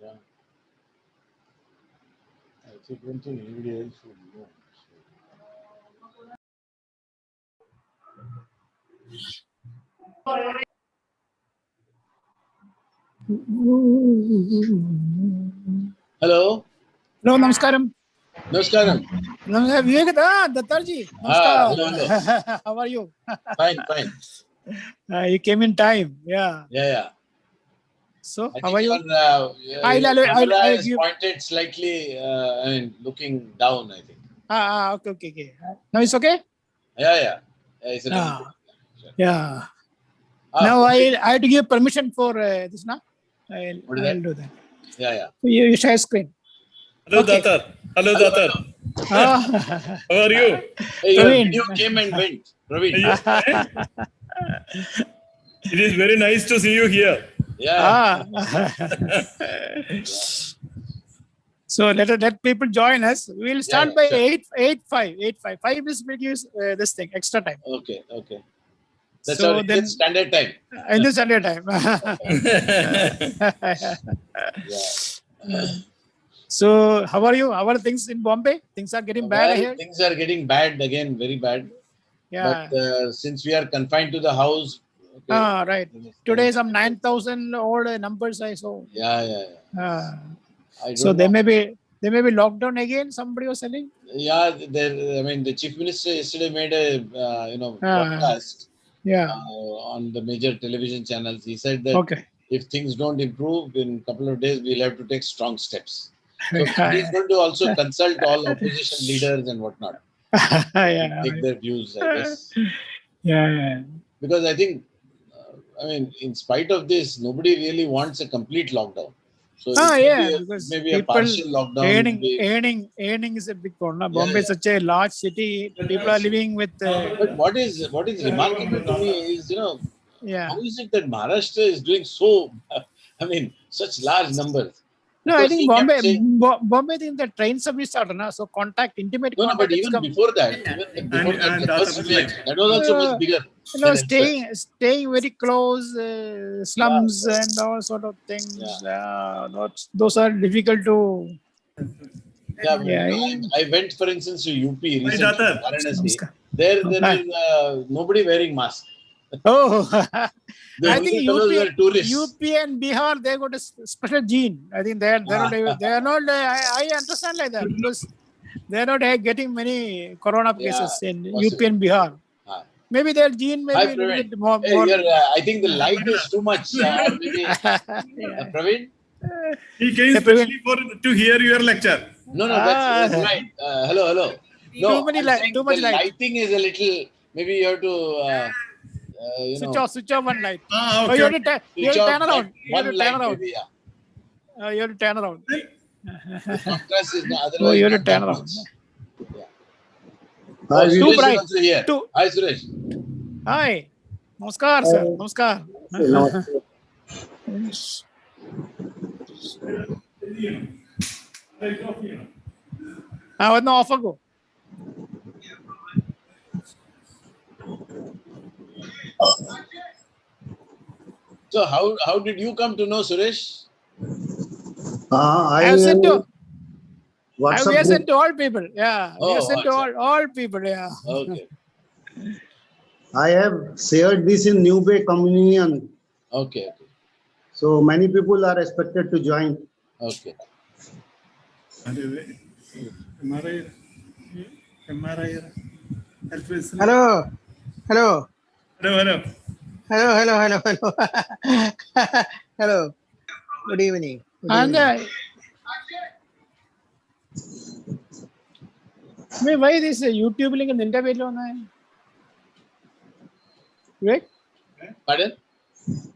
Yeah. I don't think anybody else would know. Hello. Hello, namaskaram. Namaskaram. Vivek, T.R.G. Hello, Namaskar. hello. How are you? Fine, fine. You came in time. Yeah. Yeah. So, I how think are you? your camera is pointed slightly, looking down, I think. Okay. Now it's okay? Yeah. It's a little bit. Yeah. Now I have to give permission for this now. I'll do that. Yeah. You share screen. Hello, Okay. Datar. Hello, Datar. How are you? Hey, your Praveen. video came and went. Praveen. It is very nice to see you here. Yeah. So let people join us. We'll start by sure. 8:05. 5 minutes will give this thing extra time. Okay. That's So our then standard time. in the standard time. Yeah. So how are you? How are things in Bombay? Things are getting bad here. Things are getting bad again, very bad. Yeah. But since we are confined to the house. Okay, right. Today some 9,000 odd numbers I saw. Yeah. So they may be locked down again. Somebody was saying. Yeah, the chief minister yesterday made a broadcast. On the major television channels. He said that if things don't improve in a couple of days, we'll have to take strong steps. So he's going to also consult all opposition leaders and whatnot. Take their views, I guess. Yeah. Because I think, in spite of this, nobody really wants a complete lockdown. So because maybe a partial lockdown. Earning is a big problem. Bombay is such a large city. People are living with. But what is remarkable to me is, how is it that Maharashtra is doing so? Such large numbers. No, I think Bombay. I think the train service started now. So intimate contact. But even before that, the first wave, that was also much bigger. Staying very close, slums and all sort of things. Those are difficult to. I went, for instance, to UP recently. There is nobody wearing mask. I think UP and Bihar, they got a special gene. I think they are not. I understand like that because they are not getting many corona cases in UP and Bihar. Maybe their gene may be a little bit more. I think the light is too much. Maybe Praveen. He came especially to hear your lecture. No, that's right. Hello. No, too much light. Lighting is a little. Maybe you have to. Switch off one light. Okay. You have to turn around. You have to turn around. The contrast is otherwise. You have to turn around. Hi, too bright. Hi, Suresh. Hi. Namaskar, sir. Namaskar. No offer go. So how did you come to know Suresh? I have sent to. We have sent to all people. Yeah. We have sent to all people. Yeah. Okay. I have shared this in New Bay Communion. Okay. So many people are expected to join. Okay. Hello. Hello. Good evening. why this YouTube link in the internet on that? Right? Pardon?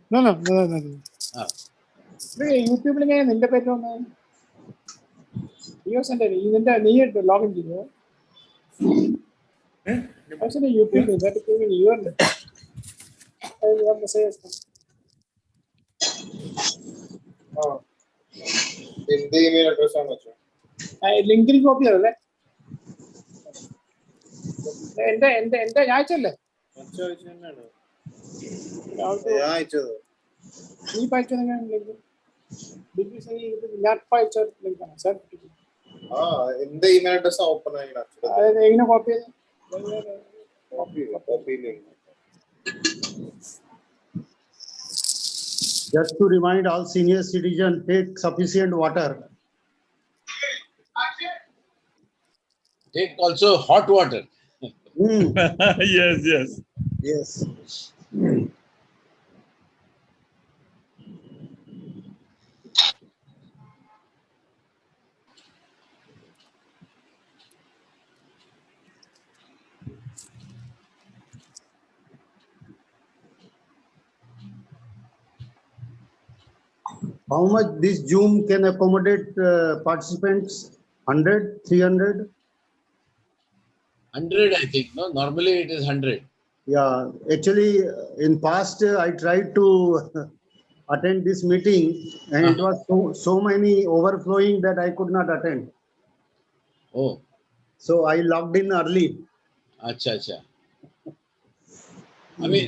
No. YouTube link in the internet on that. You send it. You need to log in. I sent a YouTube link that came in your. I want to say. Oh. The email address on which? LinkedIn copy അല്ലേ എന്റെ അയച്ചല്ലേ നീ അയച്ചത് ഞാൻ അയച്ച ലിങ്കാണ് sir എന്റെ email address open അതായത് എങ്ങനെ copy ചെയ്ത് Just to remind all senior citizens, take sufficient water. Take also hot water. Yes. How much this Zoom can accommodate participants? 100, 300? 100, I think. No, normally it is 100. Yeah, actually, in past I tried to attend this meeting, and it was so many overflowing that I could not attend. Oh. So I logged in early. Acha. I mean,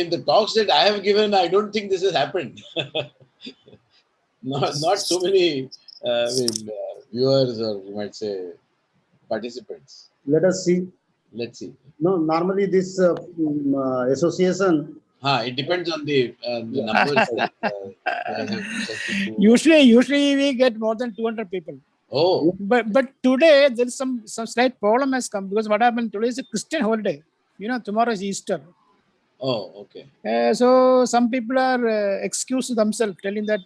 in the talks that I have given, I don't think this has happened. Not so many viewers, or you might say participants. Let us see. Let's see. No, normally this association. It depends on the numbers. Usually we get more than 200 people. Oh. But today there is some slight problem has come, because what happened today is a Christian holiday. Tomorrow is Easter. Oh, okay. So some people are excused themselves, telling that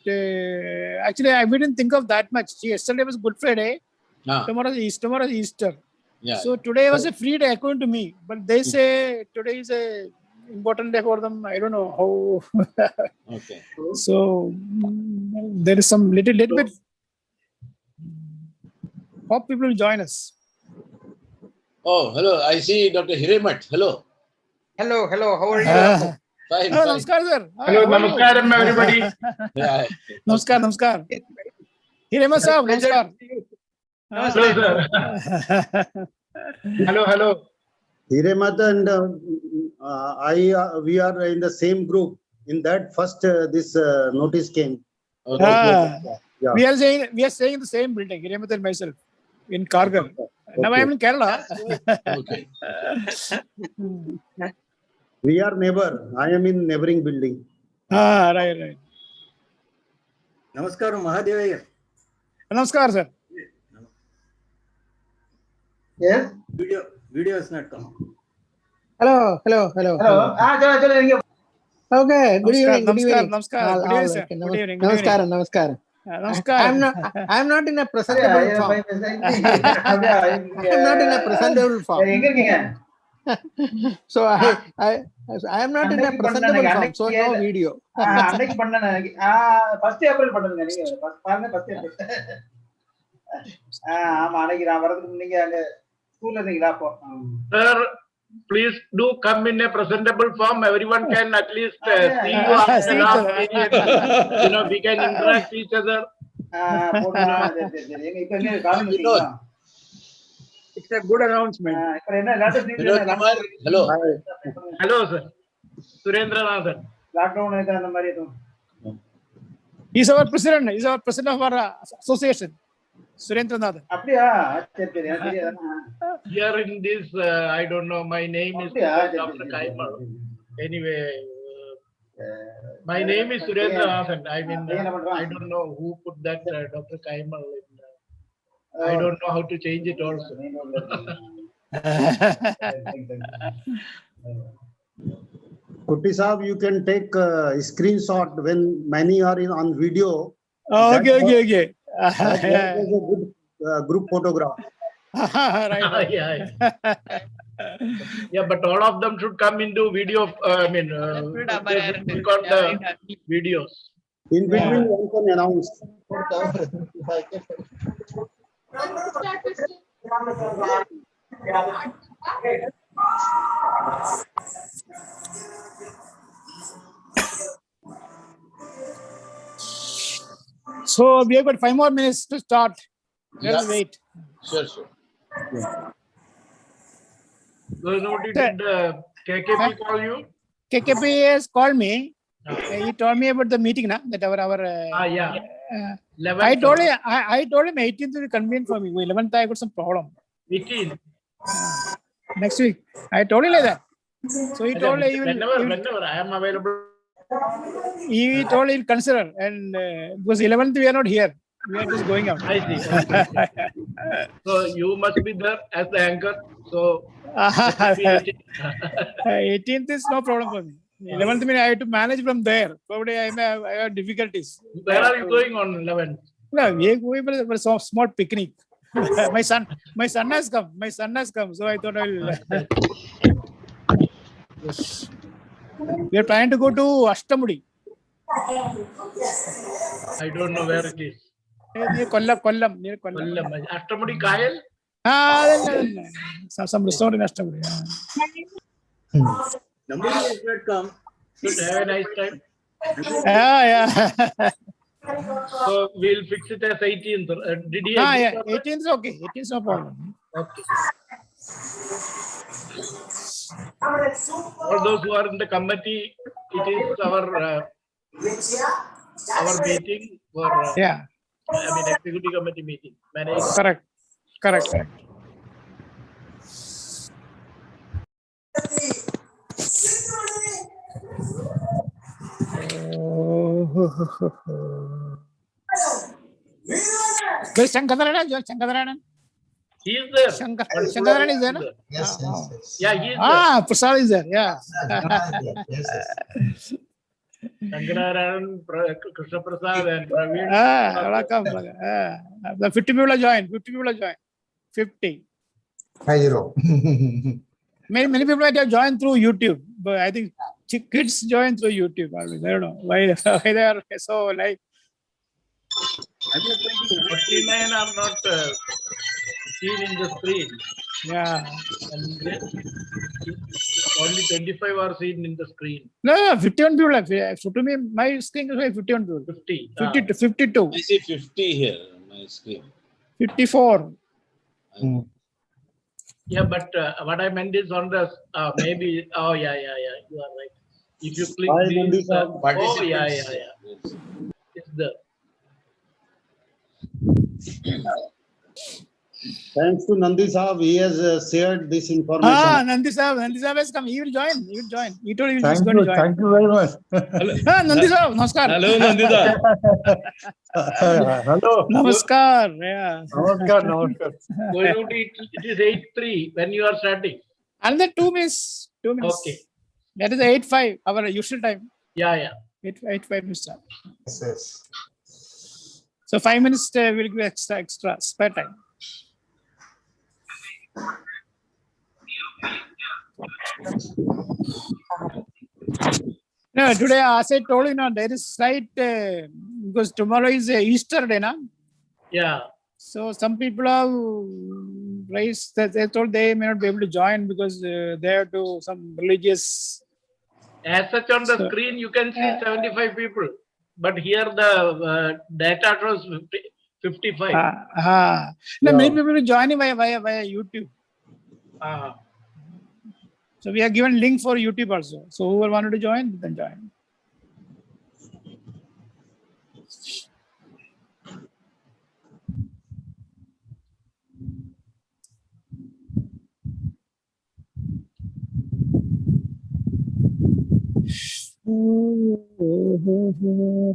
actually I didn't think of that much. Yesterday was Good Friday. Tomorrow is Easter. Yeah. So today was a free day according to me, but they say today is a important day for them. I don't know how. Okay. So there is some little bit. Hope people will join us. Oh, hello. I see Dr. Hiremat. Hello. Hello. How are you? Fine. Namaskar, sir. Hello, namaskaram, everybody. Yeah. Namaskar. Hiremat sir, namaskar. Hello, sir. Hello. Hiremat and we are in the same group. In that first this notice came. Okay. Yeah. We are staying in the same building, Hiremat and myself, in Kargar. Okay. Now I am in Kerala. Okay. We are neighbor. I am in neighboring building. Right. Namaskaram, Mahadevaya. Namaskar, sir. Yes. Video is not come. Hello. Okay. Good evening. Namaskar. Good evening, sir. Good evening. Namaskaram. I'm not in a presentable form. I'm not in a presentable form. So I am not in a presentable form. So no video. அன்னைக்கு பண்ணேன் எனக்கு 1 April பண்ணுங்க நீங்க பாருங்க 1 April ஆமா அன்னைக்கு நான் வரதுக்கு முன்னீங்க அங்க ஸ்கூல்ல இருந்தீங்களா அப்போ Sir, please do come in a presentable form. Everyone can at least see you after the last period. We can interact each other. It's a good announcement. Hello. Hello, sir. Surendra Nathan. Lockdown அந்த மாதிரி எதுவும் He's our president of our association, Surendra Nathan. அப்படியா சரி Here in this, I don't know, my name is Dr. Kaimal. Anyway, my name is Surendra Nathan. I mean, I don't know who put that Dr. Kaimal in. I don't know how to change it also. Kutty sahab, you can take a screenshot when many are on video. Okay. That is a good group photograph. Right. Yeah. Yeah, but all of them should come into video. They should record the videos. In between, one can announce. So we have got 5 more minutes to start. Let's wait. Sure. Did KKP call you? KKP has called me. He told me about the meeting now that our Yeah. I told him 18th will be convenient for me. 11th I got some problem. 18th. Next week. I told him like that. So he told whenever I am available. He told he'll consider, and because 11th we are not here. We are just going out. I see. So you must be there as the anchor. So 18th is no problem for me. 11th I have to manage from there. Probably I have difficulties. Where are you going on 11th? No, we are going for a small picnic. my son has come. So I thought I'll. We are trying to go to Ashtamudi. I don't know where it is. Near Kollam. Ashtamudi Kayal? Some restaurant in Ashtamudi. Nobody has not come. Should have a nice time. Yeah. So we'll fix it as 18th. Did he? 18th is okay. 18th is no problem. Okay. For those who are in the committee, it is our meeting for executive committee meeting. Correct. Where's Shankararan? He is there. Shankararan is there, no? Yes. Yeah, he is there. Prasad is there, yeah. Shankararan, Krishna Prasad and Praveen. Welcome. The 50 people are joined. 50. 50. Many people might have joined through YouTube, but I think kids join through YouTube. I don't know why they are so like. 49 are not seen in the screen. Yeah. And only 25 are seen in the screen. No, 51 people. So to me, my screen is like 51 people. 50. 52. I see 50 here on my screen. 54. Yeah, but what I meant is on the maybe. Oh yeah, you are right. If you click these, it's the. Thanks to Nandi Sahab, he has shared this information. Nandi Sahab has come. He will join. He told he was going to join. Thank you very much. Nandi Sahab, namaskar. Hello, Nandi Sahab. Hello. Namaskar. Yeah. Namaskar. It is 8:03 when you are starting. Another 2 minutes. 2 minutes. Okay. That is 8:05, our usual time. Yeah. 8:05 we start. Yes. So 5 minutes will give extra spare time. No, today as I told you, there is slight because tomorrow is Easter day, na? Yeah. So some people have raised that they told they may not be able to join because they have to some religious. As such on the screen, you can see 75 people, but here the data shows 55. No, many people are joining via YouTube. So we have given link for YouTube also. So whoever wanted to join, then join.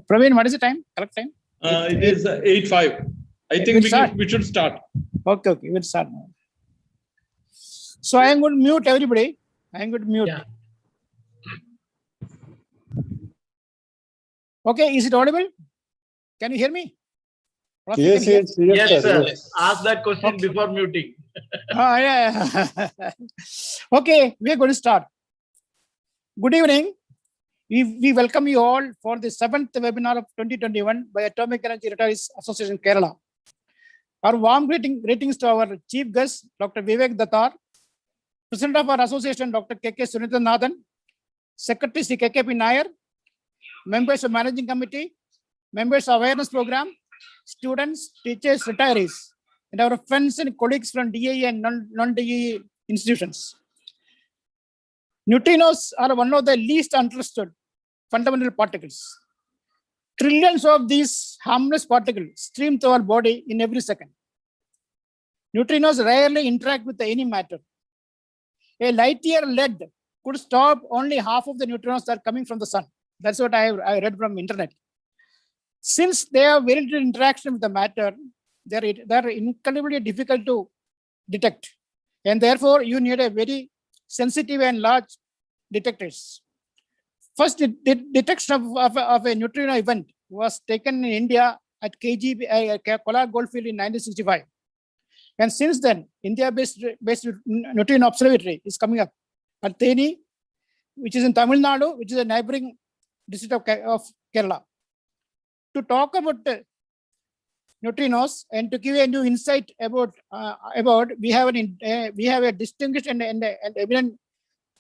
Praveen, what is the time? Correct time? It is 8:05. I think we should start. Okay, we'll start now. So I am going to mute everybody. Yeah. Okay, is it audible? Can you hear me? Yes, sir. Ask that question before muting. Yeah. Okay, we are going to start. Good evening. We welcome you all for the 7th webinar of 2021 by Atomic Energy Retirees Association Kerala. Our warm greetings to our chief guest, Dr. Vivek Dattar, President of our association, Dr. K.K. Sunithanathan, Secretary Sri K.K.P. Nair, members of Managing Committee, members of Awareness Program, students, teachers, retirees, and our friends and colleagues from DAE and non-DAE institutions. Neutrinos are one of the least understood fundamental particles. Trillions of these harmless particles stream through our body in every second. Neutrinos rarely interact with any matter. A light year lead could stop only half of the neutrinos that are coming from the sun. That's what I read from internet. Since they have very little interaction with the matter, they're incredibly difficult to detect. And therefore, you need a very sensitive and large detectors. First detection of a neutrino event was taken in India at Kolar Goldfield in 1965. And since then, India-based neutrino observatory is coming up at Theni, which is in Tamil Nadu, which is a neighboring district of Kerala. To talk about neutrinos and to give a new insight about we have a distinguished and eminent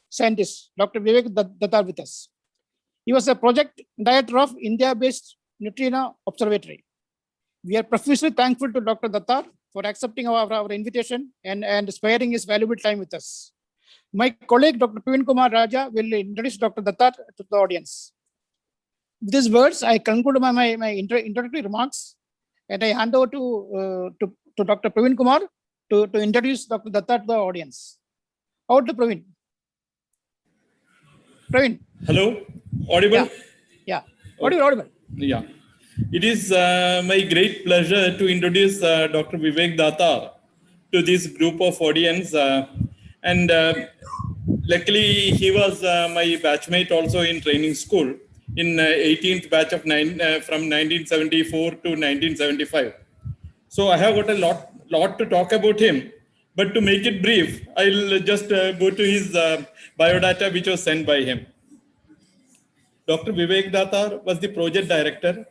scientist, Dr. Vivek Dattar, with us. He was a project director of India-based neutrino observatory. We are profusely thankful to Dr. Dattar for accepting our invitation and sparing his valuable time with us. My colleague, Dr. Praveen Kumar Raja, will introduce Dr. Dattar to the audience. With these words, I conclude my introductory remarks, and I hand over to Dr. Praveen Kumar to introduce Dr. Dattar to the audience. Over to Praveen. Praveen. Hello, audible? Yeah. Audible. Yeah. It is my great pleasure to introduce Dr. Vivek Dattar to this group of audience. And luckily, he was my batchmate also in training school in 18th batch of from 1974 to 1975. So I have got a lot to talk about him. But to make it brief, I'll just go to his biodata which was sent by him. Dr. Vivek Dattar was the project director,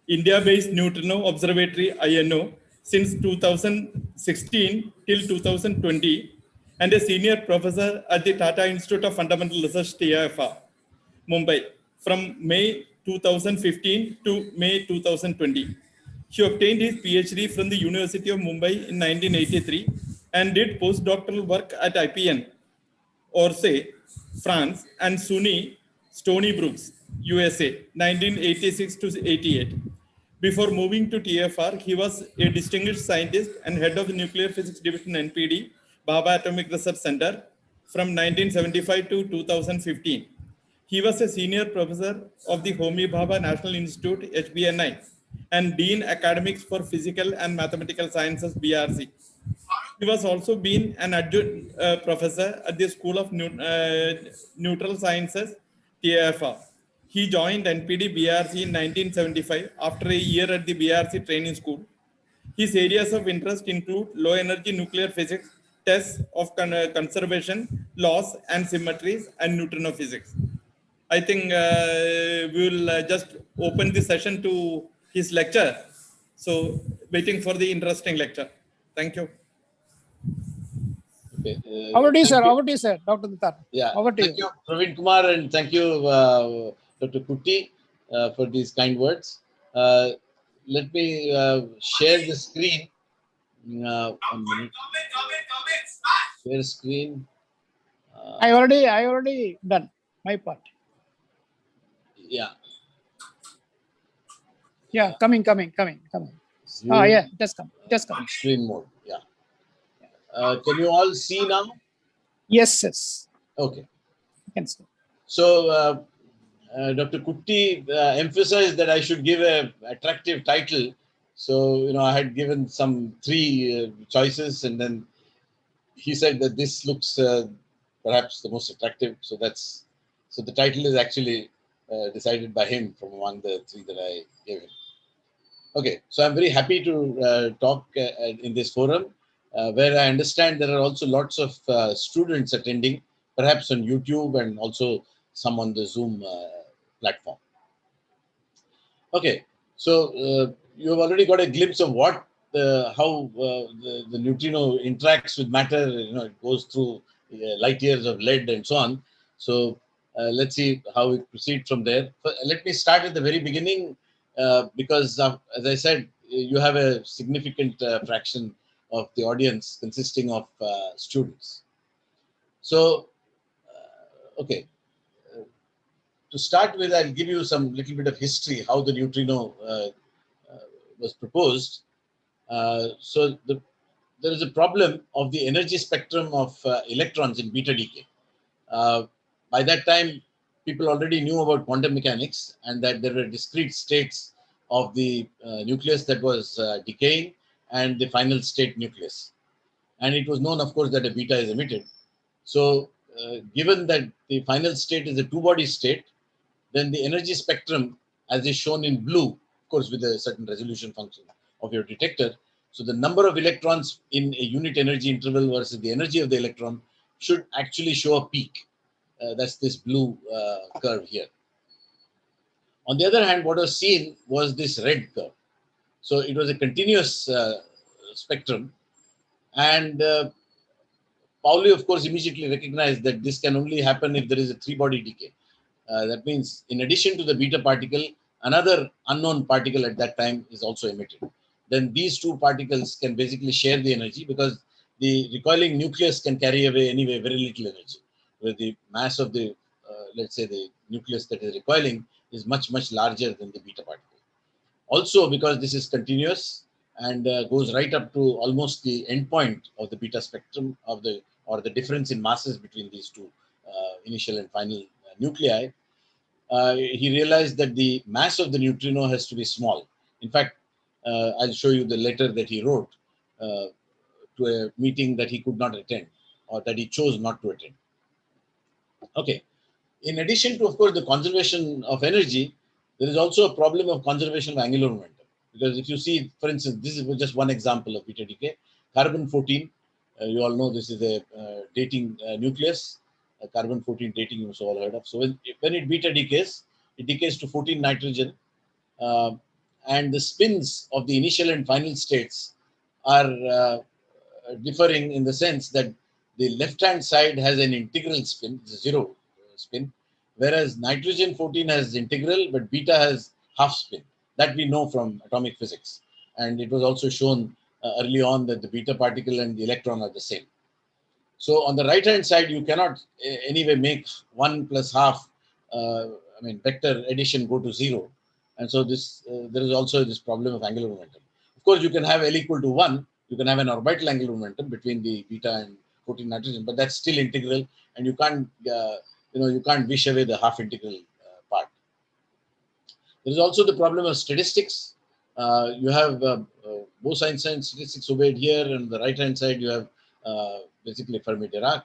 India-based Neutrino Observatory INO since 2016 till 2020, and a senior professor at the Tata Institute of Fundamental Research, TIFR, Mumbai, from May 2015 to May 2020. He obtained his PhD from the University of Mumbai in 1983 and did postdoctoral work at IPN, Orsay, France, and SUNY Stony Brooks, USA, 1986 to 88. Before moving to TFR, he was a distinguished scientist and head of the Nuclear Physics Division NPD, Bhabha Atomic Research Center, from 1975 to 2015. He was a senior professor of the Homi Bhabha National Institute, HBNI, and Dean Academics for Physical and Mathematical Sciences, BRC. He was also been an adjunct professor at the School of Neutral Sciences, TIFR. He joined NPD BRC in 1975 after a year at the BRC training school. His areas of interest include low energy nuclear physics, tests of conservation, laws and symmetries, and neutrino physics. I think we will just open the session to his lecture. So waiting for the interesting lecture. Thank you. Okay. Over to you, sir. Over to you, sir. Dr. Dattar. Yeah. Over to thank you, Praveen Kumar, and thank you, Dr. Kutty, for these kind words. Let me share the screen. 1 minute. Share screen. I already done my part. Yeah. Yeah, coming. Yeah, just come. Screen mode. Yeah. Can you all see now? Yes. Okay. You can see. So, Dr. Kutty emphasized that I should give an attractive title. So, I had given some 3 choices, and then he said that this looks perhaps the most attractive. So the title is actually decided by him from among the 3 that I gave him. Okay, so I'm very happy to talk in this forum. where I understand there are also lots of students attending, perhaps on YouTube and also some on the Zoom platform. Okay, so you've already got a glimpse of what how the neutrino interacts with matter. It goes through light years of lead and so on. So let's see how we proceed from there. Let me start at the very beginning because, as I said, you have a significant fraction of the audience consisting of students. So, okay. To start with, I'll give you some little bit of history how the neutrino was proposed. There is a problem of the energy spectrum of electrons in beta decay. By that time, people already knew about quantum mechanics and that there were discrete states of the nucleus that was decaying and the final state nucleus. And it was known, of course, that a beta is emitted. So, given that the final state is a two-body state, then the energy spectrum, as is shown in blue, of course, with a certain resolution function of your detector. So the number of electrons in a unit energy interval versus the energy of the electron should actually show a peak. That's this blue curve here. On the other hand, what was seen was this red curve. So it was a continuous spectrum. And Pauli, of course, immediately recognized that this can only happen if there is a three-body decay. That means, in addition to the beta particle, another unknown particle at that time is also emitted. Then these two particles can basically share the energy because the recoiling nucleus can carry away anyway very little energy, where the mass of the, let's say, the nucleus that is recoiling is much, much larger than the beta particle. Also, because this is continuous and goes right up to almost the endpoint of the beta spectrum of the, or the difference in masses between these two initial and final nuclei, he realized that the mass of the neutrino has to be small. In fact, I'll show you the letter that he wrote to a meeting that he could not attend or that he chose not to attend. Okay. In addition to, of course, the conservation of energy, there is also a problem of conservation of angular momentum. Because if you see, for instance, this is just one example of beta decay. Carbon-14, you all know this is a dating nucleus. Carbon-14 dating you all heard of. So when it beta decays, it decays to 14 nitrogen. And the spins of the initial and final states are differing in the sense that the left-hand side has an integral spin, zero spin, whereas nitrogen 14 has integral, but beta has half spin. That we know from atomic physics. And it was also shown early on that the beta particle and the electron are the same. So on the right-hand side, you cannot anyway make 1 plus half, vector addition go to 0. And so this there is also this problem of angular momentum. Of course, you can have L equal to 1. You can have an orbital angular momentum between the beta and 14 nitrogen, but that's still integral, and you can't, you can't wish away the half integral part. There is also the problem of statistics. You have Bose-Einstein statistics obeyed here, and on the right-hand side, you have basically Fermi-Dirac.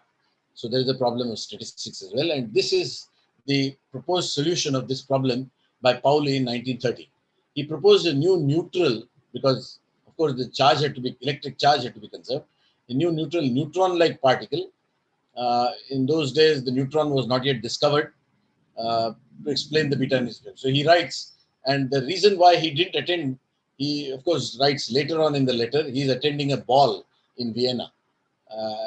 So there is a problem of statistics as well. And this is the proposed solution of this problem by Pauli in 1930. He proposed a new neutral, because, of course, the charge had to be, electric charge had to be conserved, a new neutral neutron-like particle. In those days, the neutron was not yet discovered to explain the beta energy spectrum. So he writes, and the reason why he didn't attend, he, of course, writes later on in the letter, he's attending a ball in Vienna.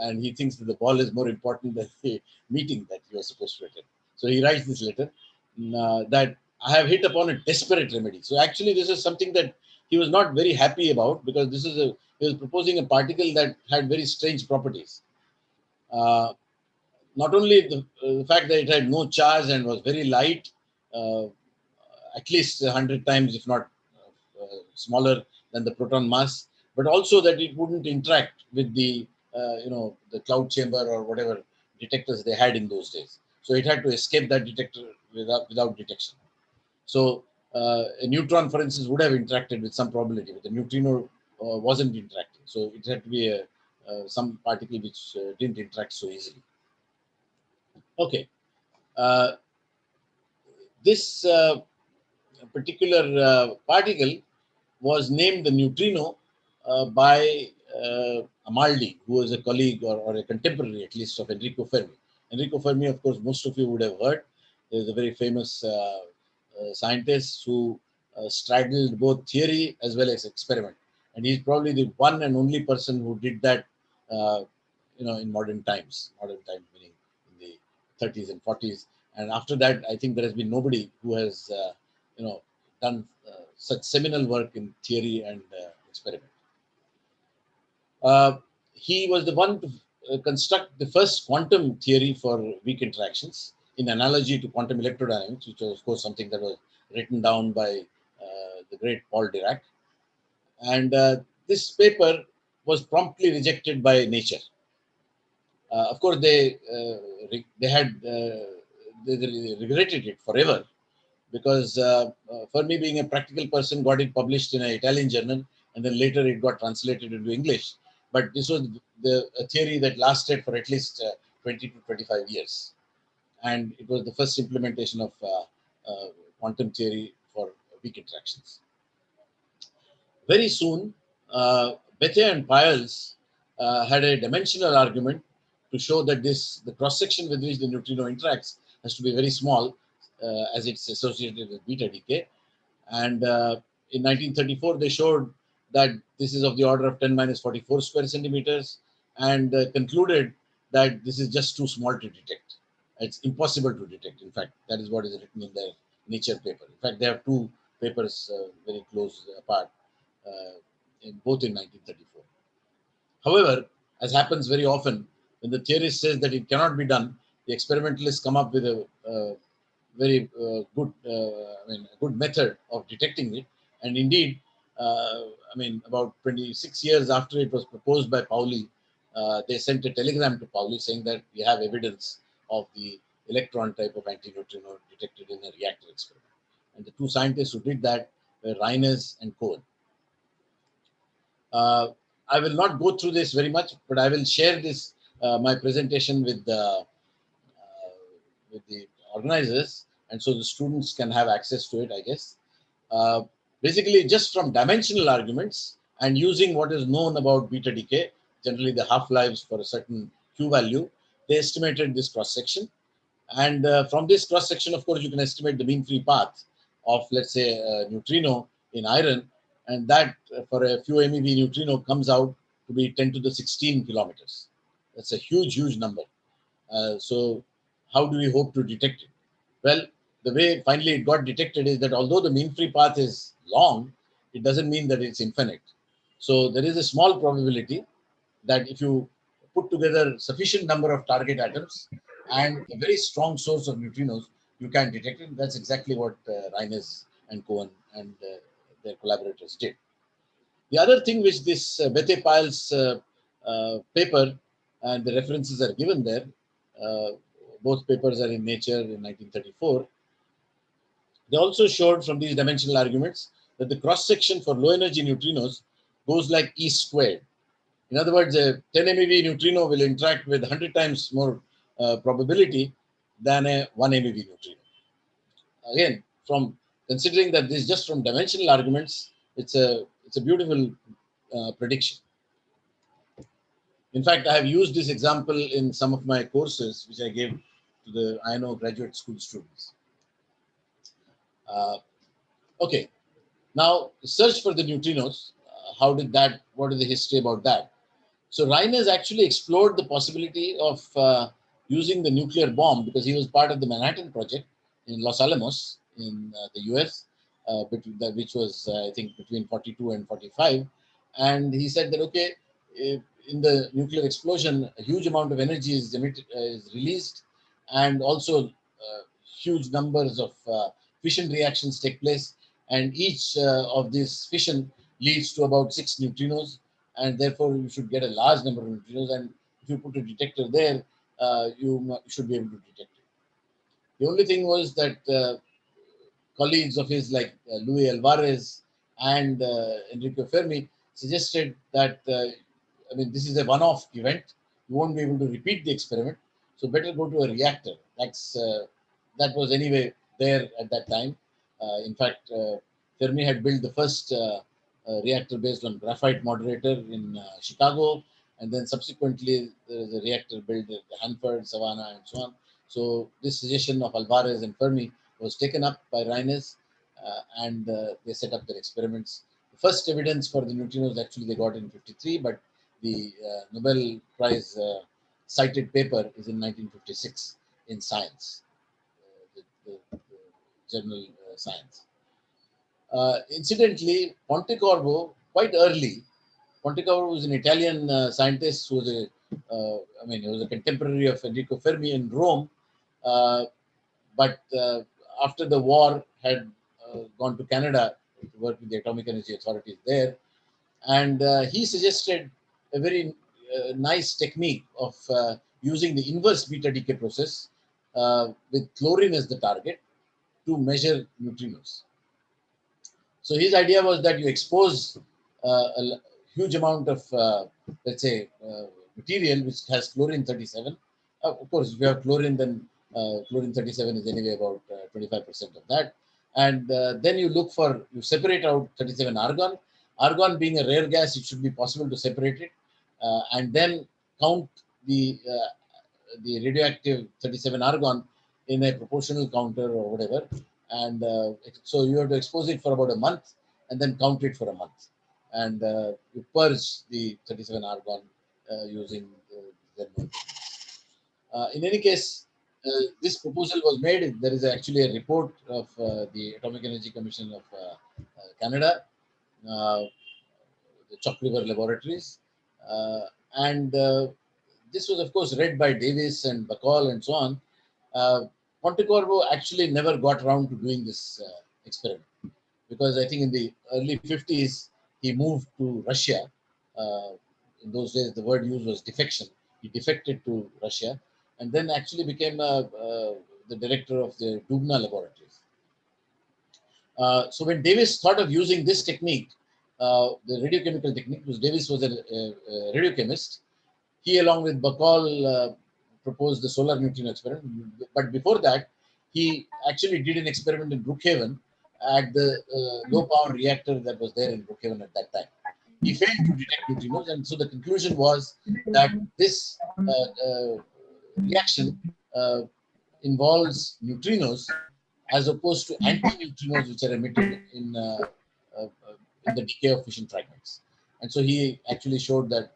And he thinks that the ball is more important than the meeting that he was supposed to attend. So he writes this letter that I have hit upon a desperate remedy. So actually, this is something that he was not very happy about, because this is he was proposing a particle that had very strange properties. Not only the fact that it had no charge and was very light, at least 100 times, if not smaller than the proton mass, but also that it wouldn't interact with the the cloud chamber or whatever detectors they had in those days. So it had to escape that detector without detection. So a neutron, for instance, would have interacted with some probability, but the neutrino wasn't interacting. So it had to be some particle which didn't interact so easily. Okay. This particular particle was named the neutrino by Amaldi, who was a colleague or a contemporary, at least, of Enrico Fermi. Enrico Fermi, of course, most of you would have heard. He is a very famous scientist who straddled both theory as well as experiment. And he's probably the one and only person who did that, in modern times, meaning in the 30s and 40s. And after that, I think there has been nobody who has, done such seminal work in theory and experiment. He was the one to construct the first quantum theory for weak interactions in analogy to quantum electrodynamics, which was, of course, something that was written down by the great Paul Dirac. And this paper was promptly rejected by Nature. Of course, they regretted it forever, because Fermi, being a practical person, got it published in an Italian journal, and then later it got translated into English. But this was a theory that lasted for at least 20 to 25 years. And it was the first implementation of quantum theory for weak interactions. Very soon, Bethe and Piles had a dimensional argument to show that the cross-section with which the neutrino interacts has to be very small, as it's associated with beta decay. And in 1934, they showed that this is of the order of 10 minus 44 square centimeters, and concluded that this is just too small to detect. It's impossible to detect. In fact, that is what is written in their Nature paper. In fact, they have two papers very close apart, both in 1934. However, as happens very often, when the theorist says that it cannot be done, the experimentalists come up with a very good method of detecting it. And indeed, about 26 years after it was proposed by Pauli, they sent a telegram to Pauli saying that we have evidence of the electron type of antineutrino detected in a reactor experiment. And the two scientists who did that were Reines and Cohen. I will not go through this very much, but I will share this, my presentation with the organizers, and so the students can have access to it, I guess. Basically, just from dimensional arguments and using what is known about beta decay, generally the half-lives for a certain Q value, they estimated this cross-section. And from this cross-section, of course, you can estimate the mean free path of, let's say, a neutrino in iron, and that for a few MeV neutrino comes out to be 10 to the 16 kilometers. That's a huge, huge number. So how do we hope to detect it? Well, the way finally it got detected is that although the mean free path is long, it doesn't mean that it's infinite. So there is a small probability that if you put together sufficient number of target atoms and a very strong source of neutrinos, you can detect it. That's exactly what Reines and Cohen and their collaborators did. The other thing which this Bethe Piles paper, and the references are given there, both papers are in Nature in 1934. They also showed from these dimensional arguments that the cross-section for low-energy neutrinos goes like E squared. In other words, a 10 MeV neutrino will interact with 100 times more probability than a 1 MeV neutrino. Again, from considering that this is just from dimensional arguments, it's a beautiful prediction. In fact, I have used this example in some of my courses, which I gave to the INO graduate school students. Okay, now search for the neutrinos. What is the history about that? So Reines actually explored the possibility of using the nuclear bomb, because he was part of the Manhattan Project in Los Alamos in the US, which was, I think, between 42 and 45. And he said that, okay, in the nuclear explosion, a huge amount of energy is released, and also huge numbers of fission reactions take place. And each of these fission leads to about 6 neutrinos, and therefore you should get a large number of neutrinos. And if you put a detector there, you should be able to detect it. The only thing was that colleagues of his like Luis Alvarez and Enrico Fermi suggested that, this is a one-off event. You won't be able to repeat the experiment. So better go to a reactor. That was anyway there at that time. In fact, Fermi had built the first reactor based on graphite moderator in Chicago. and then subsequently there is a reactor built at Hanford, Savannah, and so on. So this suggestion of Alvarez and Fermi was taken up by Reines, and they set up their experiments. The first evidence for the neutrinos actually they got in 53, but the Nobel Prize cited paper is in 1956 in Science, the journal Science. Incidentally, Pontecorvo, quite early, Pontecorvo was an Italian scientist who was he was a contemporary of Enrico Fermi in Rome, but after the war had gone to Canada to work with the atomic energy authorities there, and he suggested a very nice technique of using the inverse beta decay process with chlorine as the target to measure neutrinos. So his idea was that you expose a huge amount of, let's say, material which has chlorine 37. Of course, if you have chlorine, then chlorine 37 is anyway about 25% of that. And then you separate out 37 argon. Argon being a rare gas, it should be possible to separate it, and then count the radioactive 37 argon in a proportional counter or whatever. And so you have to expose it for about a month and then count it for a month. And you purge the 37 argon using the in any case, this proposal was made. There is actually a report of the Atomic Energy Commission of Canada, the Chalk River Laboratories. And this was, of course, read by Davis and Bacall and so on. Pontecorvo actually never got around to doing this experiment because I think in the early 50s he moved to Russia. In those days, the word used was defection. He defected to Russia and then actually became the director of the Dubna Laboratories. So when Davis thought of using this technique, the radiochemical technique, because Davis was a radiochemist, he along with Bacall proposed the solar neutrino experiment. But before that, he actually did an experiment in Brookhaven at the low power reactor that was there in Brookhaven at that time. He failed to detect neutrinos, and so the conclusion was that this reaction involves neutrinos as opposed to anti-neutrinos which are emitted in the decay of fission fragments. And so he actually showed that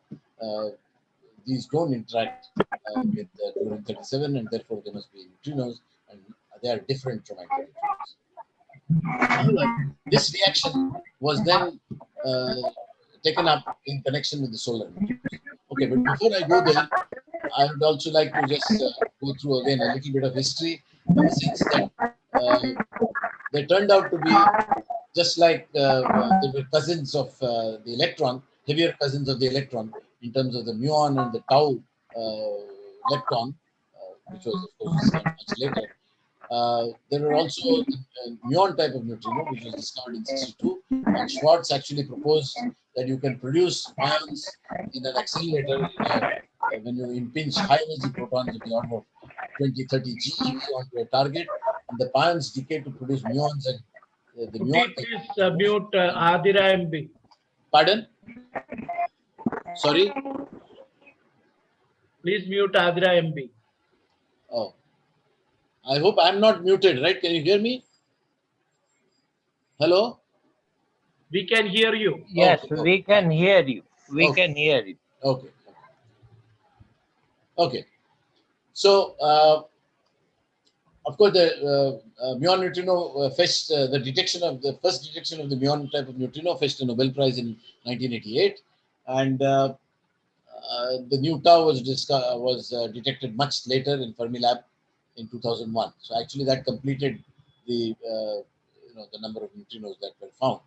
these don't interact with chlorine 37, and therefore they must be neutrinos, and they are different from anti-neutrinos. This reaction was then taken up in connection with the solar neutrinos. Okay, but before I go there, I would also like to just go through again a little bit of history, in the sense that they turned out to be just like they were cousins of the electron, heavier cousins of the electron in terms of the muon and the tau lepton, which was of course discovered much later. There were also the muon type of neutrino, which was discovered in 62, and Schwartz actually proposed that you can produce ions in an accelerator when you impinge high energy protons of the order of 20-30 GeV onto a target, and the pions decay to produce muons, and the muon. Please mute Adira MB. Pardon? Sorry? Please mute Adira MB. Oh. I hope I'm not muted, right? Can you hear me? Hello? We can hear you. Yes, okay. We can hear you. We can hear you. Okay. Okay. So, of course, the muon neutrino fetched the first detection of the muon type of neutrino fetched a Nobel Prize in 1988, and the new tau was detected much later in Fermilab in 2001. So actually, that completed the the number of neutrinos that were found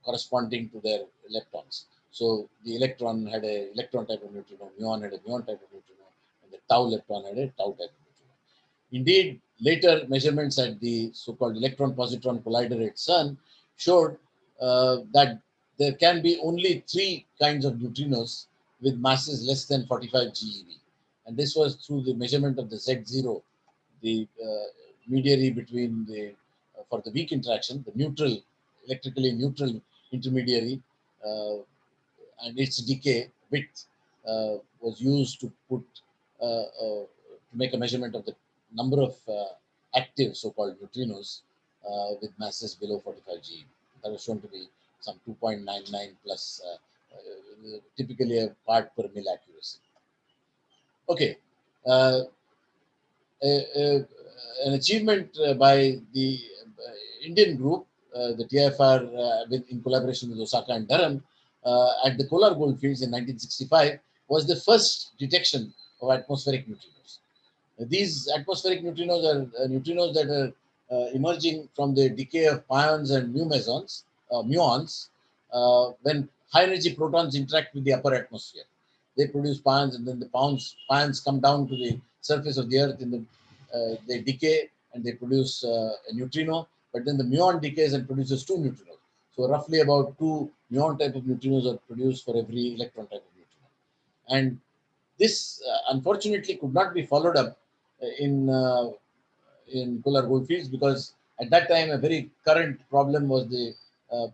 corresponding to their electrons. So the electron had an electron type of neutrino, muon had a muon type of neutrino, and the tau lepton had a tau type of neutrino. Indeed, later measurements at the so-called electron-positron collider at CERN showed that there can be only 3 kinds of neutrinos with masses less than 45 GeV. And this was through the measurement of the Z0, the mediary between for the weak interaction, the neutral, electrically neutral intermediary and its decay width was used to put to make a measurement of the number of active so-called neutrinos with masses below 45 G. That was shown to be some 2.99 plus, typically a part per mil accuracy. Okay, uh, an achievement by the Indian group, the TFR, in collaboration with Osaka and Durham, at the Kolar Goldfields in 1965, was the first detection of atmospheric neutrinos. These atmospheric neutrinos are neutrinos that are emerging from the decay of pions and muons, when high energy protons interact with the upper atmosphere. They produce pions, and then the pions come down to the surface of the earth. They decay and they produce a neutrino, but then the muon decays and produces two neutrinos. So roughly about two muon type of neutrinos are produced for every electron type of neutrino. And this unfortunately could not be followed up in Kolar Goldfields, because at that time a very current problem was the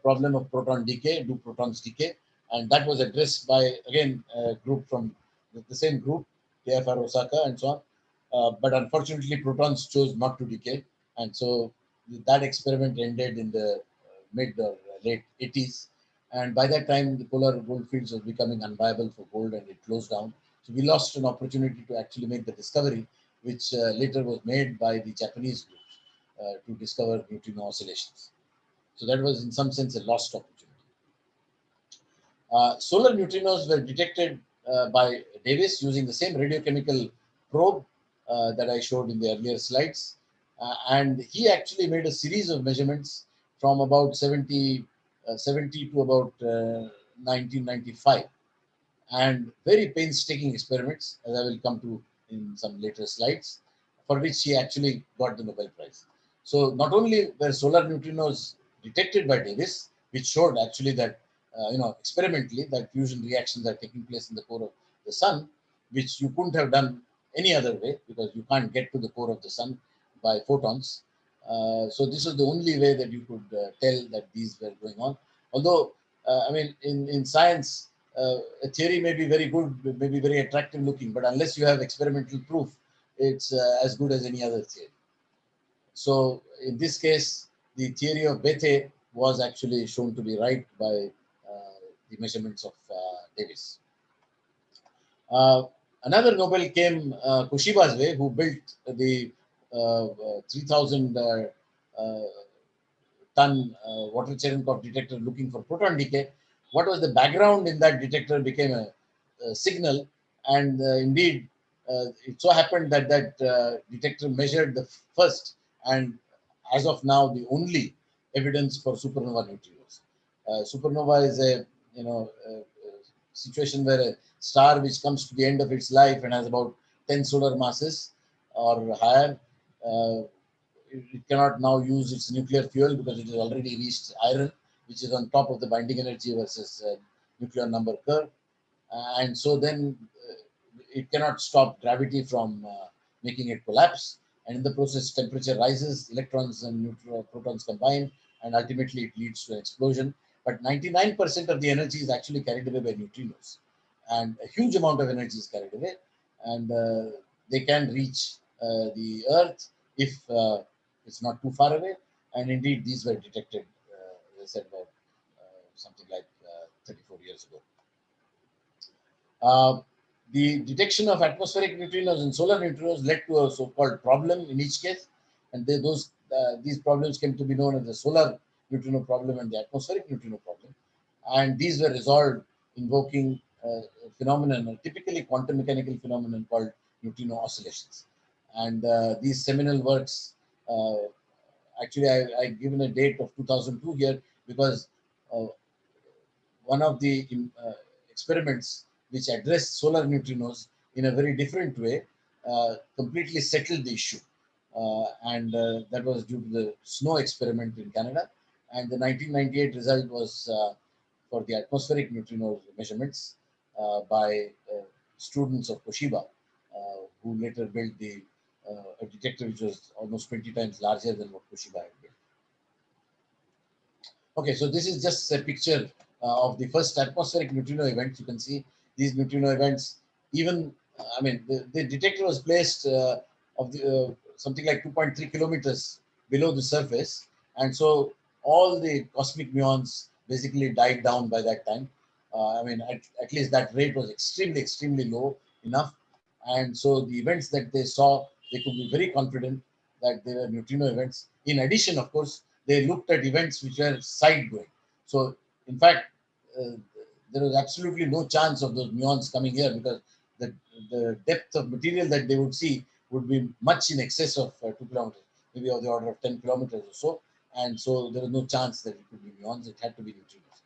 problem of proton decay. Do protons decay? And that was addressed by, again, a group from the same group, TFR Osaka and so on. But unfortunately, protons chose not to decay, and so that experiment ended in the mid or late 80s. And by that time, the Kolar Goldfields was becoming unviable for gold, and it closed down. So we lost an opportunity to actually make the discovery, which later was made by the Japanese group to discover neutrino oscillations. So that was, in some sense, a lost opportunity. Solar neutrinos were detected by Davis using the same radiochemical probe that I showed in the earlier slides. And he actually made a series of measurements from about 70 to about 1995. And very painstaking experiments, as I will come to in some later slides, for which he actually got the Nobel Prize. So not only were solar neutrinos detected by Davis, which showed actually that, experimentally, that fusion reactions are taking place in the core of the sun, which you couldn't have done any other way, because you can't get to the core of the sun by photons. So this was the only way that you could tell that these were going on. Although, in science, a theory may be very good, may be very attractive looking, but unless you have experimental proof, it's as good as any other theory. So in this case, the theory of Bethe was actually shown to be right by the measurements of Davis. Another Nobel came Kushiba's way, who built the 3,000 ton water Cherenkov detector looking for proton decay. What was the background in that detector became a signal, and indeed it so happened that detector measured the first and, as of now, the only evidence for supernova neutrinos. Supernova is a situation where a star which comes to the end of its life and has about 10 solar masses or higher, it cannot now use its nuclear fuel because it has already reached iron, which is on top of the binding energy versus nuclear number curve. And so then it cannot stop gravity from making it collapse. And in the process, temperature rises, electrons and protons combine, and ultimately it leads to an explosion. But 99% of the energy is actually carried away by neutrinos. And a huge amount of energy is carried away. And they can reach the Earth if it's not too far away. And indeed, these were detected, as I said, about something like 34 years ago. The detection of atmospheric neutrinos and solar neutrinos led to a so-called problem in each case. And these problems came to be known as the solar neutrino problem and the atmospheric neutrino problem. And these were resolved invoking a phenomenon, a typically quantum mechanical phenomenon called neutrino oscillations. And these seminal works, actually I've given a date of 2002 here because one of the experiments which addressed solar neutrinos in a very different way completely settled the issue. And that was due to the SNOW experiment in Canada. And the 1998 result was for the atmospheric neutrino measurements by students of Toshiba, who later built a detector which was almost 20 times larger than what Toshiba had built. Okay, so this is just a picture of the first atmospheric neutrino event. You can see these neutrino events. Even, I mean, the detector was placed of the something like 2.3 kilometers below the surface, and so all the cosmic muons basically died down by that time. I mean, at least that rate was extremely low enough, and so the events that they saw, they could be very confident that they were neutrino events. In addition, of course, they looked at events which were side-going. So, in fact, uh, there was absolutely no chance of those muons coming here, because the depth of material that they would see would be much in excess of 2 kilometers, maybe of the order of 10 kilometers or so. And so there was no chance that it could be muons, it had to be neutrinos.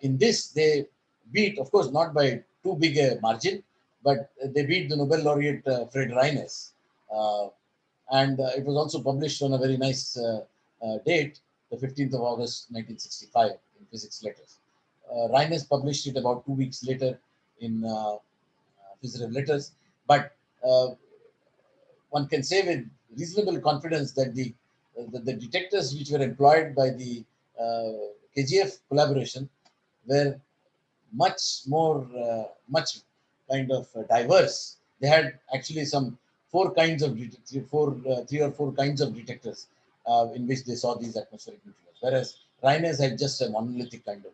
In this, they beat, of course, not by too big a margin, but they beat the Nobel laureate Fred Reiners. And it was also published on a very nice date, the 15th of August, 1965, in Physics Letters. Reiners published it about 2 weeks later in Physics Letters, but one can say with reasonable confidence that the detectors which were employed by the KGF collaboration were much kind of diverse. They had actually some three or four kinds of detectors in which they saw these atmospheric neutrinos, whereas Reiners had just a monolithic kind of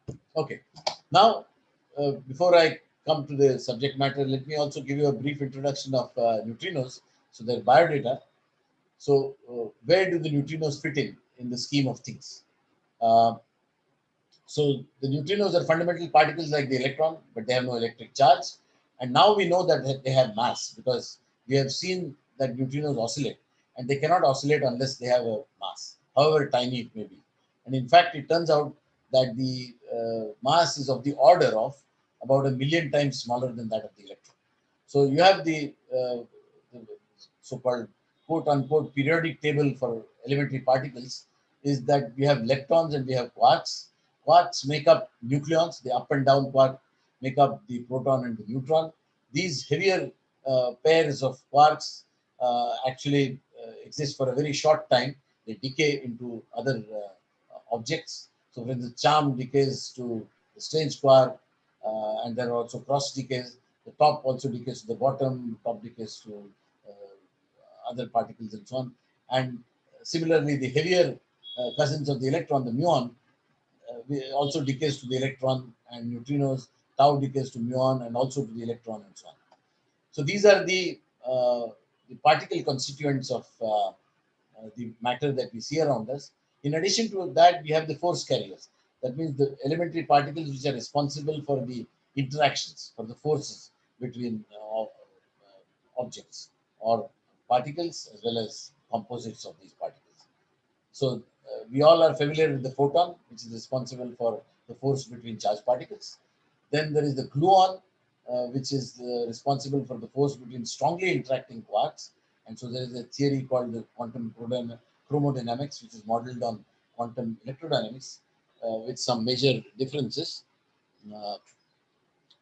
detector. Okay, now before I come to the subject matter, let me also give you a brief introduction of neutrinos, so their biodata. So where do the neutrinos fit in the scheme of things? Uh, So the neutrinos are fundamental particles like the electron, but they have no electric charge. And now we know that they have mass, because we have seen that neutrinos oscillate, and they cannot oscillate unless they have a mass, however tiny it may be. And in fact, it turns out that the mass is of the order of about 1,000,000 times smaller than that of the electron. So you have the so-called quote unquote periodic table for elementary particles, is that we have leptons and we have quarks. Quarks make up nucleons, the up and down quark make up the proton and the neutron. These heavier pairs of quarks actually exist for a very short time. They decay into other objects. So when the charm decays to the strange quark, and there are also cross decays, the top also decays to the bottom, top decays to other particles and so on. And similarly, the heavier cousins of the electron, the muon, also decays to the electron, and neutrinos, tau decays to muon and also to the electron and so on. So these are the particle constituents of the matter that we see around us. In addition to that, we have the force carriers. That means the elementary particles which are responsible for the interactions, for the forces between objects or particles, as well as composites of these particles. So we all are familiar with the photon, which is responsible for the force between charged particles. Then there is the gluon, which is responsible for the force between strongly interacting quarks. And so there is a theory called the quantum chromodynamics, which is modeled on quantum electrodynamics with some major differences. Uh,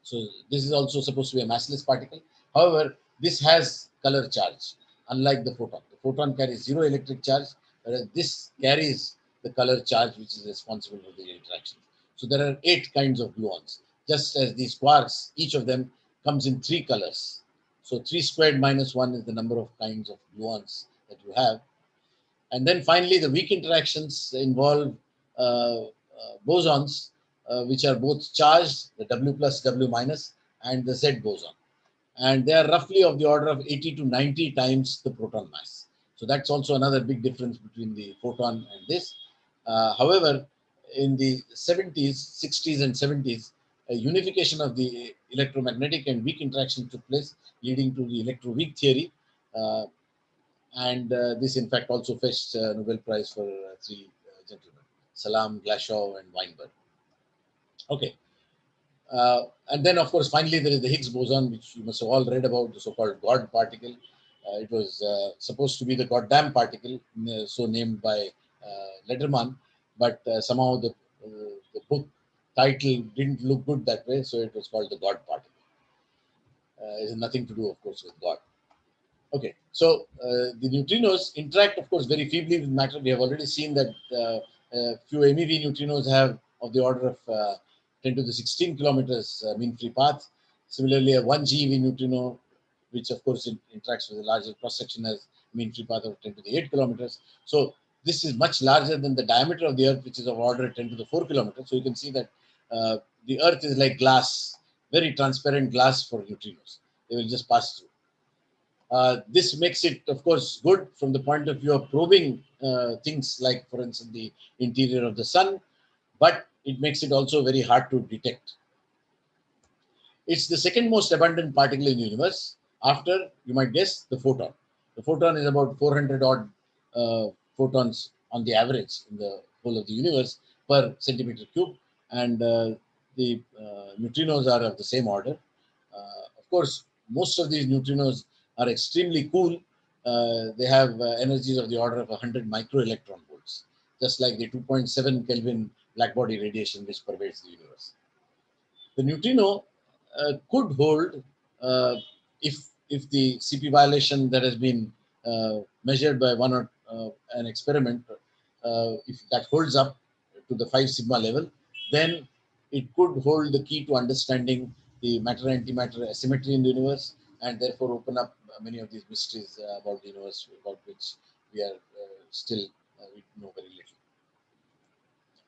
so this is also supposed to be a massless particle. However, this has color charge, unlike the photon. The photon carries zero electric charge, whereas this carries the color charge, which is responsible for the interactions. So there are 8 kinds of gluons. Just as these quarks, each of them comes in 3 colors. So 3 squared minus 1 is the number of kinds of gluons that you have. And then finally, the weak interactions involve bosons, which are both charged, the W plus W minus, and the Z boson. And they are roughly of the order of 80 to 90 times the proton mass. So that's also another big difference between the photon and this. However, in the 70s, 60s, and 70s, a unification of the electromagnetic and weak interactions took place, leading to the electroweak theory. And this, in fact, also fetched a Nobel Prize for 3 gentlemen, Salam, Glashow, and Weinberg. Okay. And then, of course, finally, there is the Higgs boson, which you must have all read about, the so-called God particle. It was supposed to be the goddamn particle, so named by Letterman, but somehow the book title didn't look good that way, so it was called the God particle. It has nothing to do, of course, with God. Okay, so the neutrinos interact, of course, very feebly with matter. We have already seen that a few MEV neutrinos have of the order of 10 to the 16 kilometers mean free path. Similarly, a 1 GeV neutrino, which of course interacts with a larger cross section, has mean free path of 10 to the 8 kilometers. So this is much larger than the diameter of the Earth, which is of order 10 to the 4 kilometers. So you can see that the Earth is like glass, very transparent glass for neutrinos. They will just pass through. This makes it, of course, good from the point of view of probing things like, for instance, the interior of the sun, but it makes it also very hard to detect. It's the second most abundant particle in the universe after, you might guess, the photon. The photon is about 400 odd photons on the average in the whole of the universe per centimeter cube, and the neutrinos are of the same order. Of course, most of these neutrinos are extremely cool. They have energies of the order of 100 micro electron volts, just like the 2.7 Kelvin blackbody radiation which pervades the universe. The neutrino could hold, if the CP violation that has been measured by one or an experiment, if that holds up to the 5 sigma level, then it could hold the key to understanding the matter-antimatter asymmetry in the universe, and therefore open up many of these mysteries about the universe, about which we are still we know very little.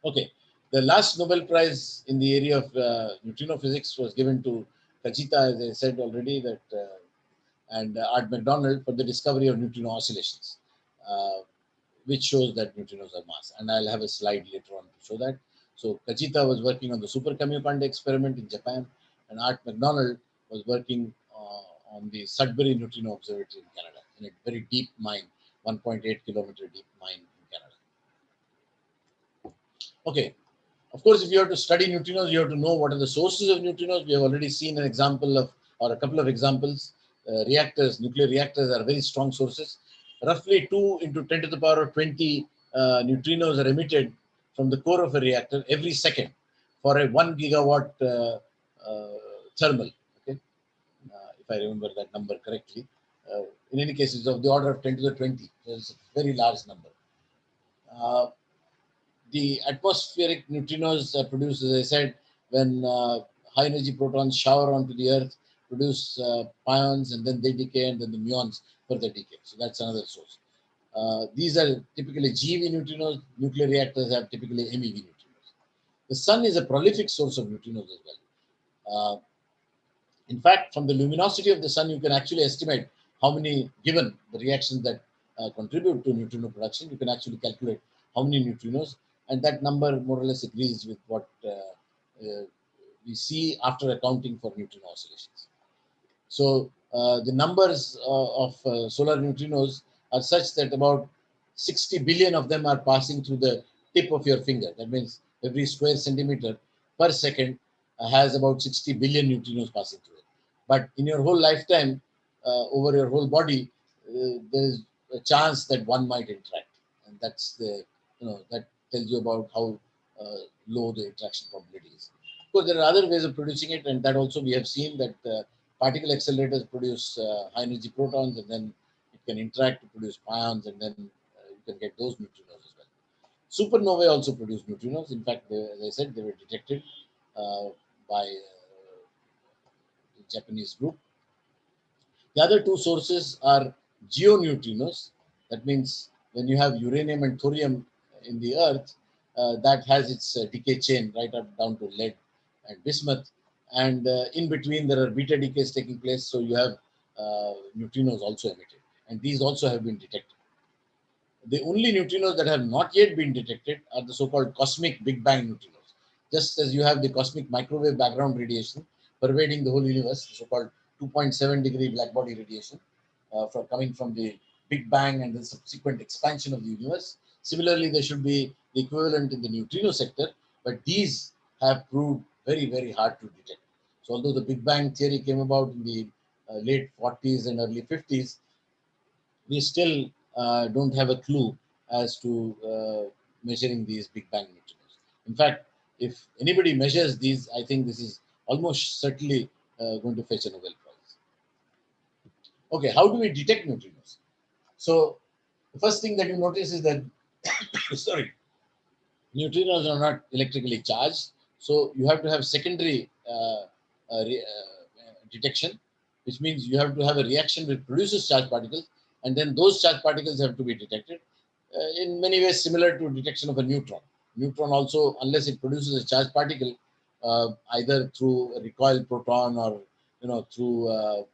Okay, the last Nobel Prize in the area of neutrino physics was given to Kajita, as I said already, that and Art McDonald for the discovery of neutrino oscillations, which shows that neutrinos are mass. And I'll have a slide later on to show that. So Kajita was working on the Super Kamiokande experiment in Japan, and Art McDonald was working on the Sudbury Neutrino Observatory in Canada, in a very deep mine, 1.8 kilometer deep mine in Canada. Okay, of course, if you have to study neutrinos, you have to know what are the sources of neutrinos. We have already seen an example of, or a couple of examples. Reactors, nuclear reactors are very strong sources. Roughly 2 into 10 to the power of 20 neutrinos are emitted from the core of a reactor every second for a 1 gigawatt thermal. Okay, if I remember that number correctly. In any case, it's of the order of 10 to the 20. So it's a very large number. The atmospheric neutrinos are produced, as I said, when high energy protons shower onto the Earth, produce pions, and then they decay, and then the muons further decay. So that's another source. These are typically GeV neutrinos. Nuclear reactors have typically MeV neutrinos. The sun is a prolific source of neutrinos as well. In fact, from the luminosity of the sun, you can actually estimate how many, given the reactions that contribute to neutrino production, you can actually calculate how many neutrinos, and that number more or less agrees with what we see after accounting for neutrino oscillations. So the numbers of solar neutrinos are such that about 60 billion of them are passing through the tip of your finger. That means every square centimeter per second has about 60 billion neutrinos passing through it. But in your whole lifetime, over your whole body, there's a chance that one might interact, and that's the, that tells you about how low the interaction probability is. Of course, there are other ways of producing it, and that also we have seen that particle accelerators produce high energy protons, and then it can interact to produce pions, and then you can get those neutrinos as well. Supernovae also produce neutrinos. In fact, as I said, they were detected by the Japanese group. The other two sources are geoneutrinos. That means when you have uranium and thorium in the Earth, that has its decay chain right up down to lead and bismuth. And in between, there are beta decays taking place. So you have neutrinos also emitted. And these also have been detected. The only neutrinos that have not yet been detected are the so-called cosmic Big Bang neutrinos. Just as you have the cosmic microwave background radiation pervading the whole universe, the so-called 2.7 degree blackbody radiation coming from the Big Bang and the subsequent expansion of the universe. Similarly, there should be the equivalent in the neutrino sector, but these have proved very, very hard to detect. So although the Big Bang theory came about in the late 40s and early 50s, we still don't have a clue as to measuring these Big Bang neutrinos. In fact, if anybody measures these, I think this is almost certainly going to fetch a Nobel Prize. Okay, how do we detect neutrinos? So the first thing that you notice is that, sorry, neutrinos are not electrically charged. So you have to have secondary detection, which means you have to have a reaction which produces charged particles, and then those charged particles have to be detected. In many ways similar to detection of a neutron. Neutron also, unless it produces a charged particle, either through a recoil proton or through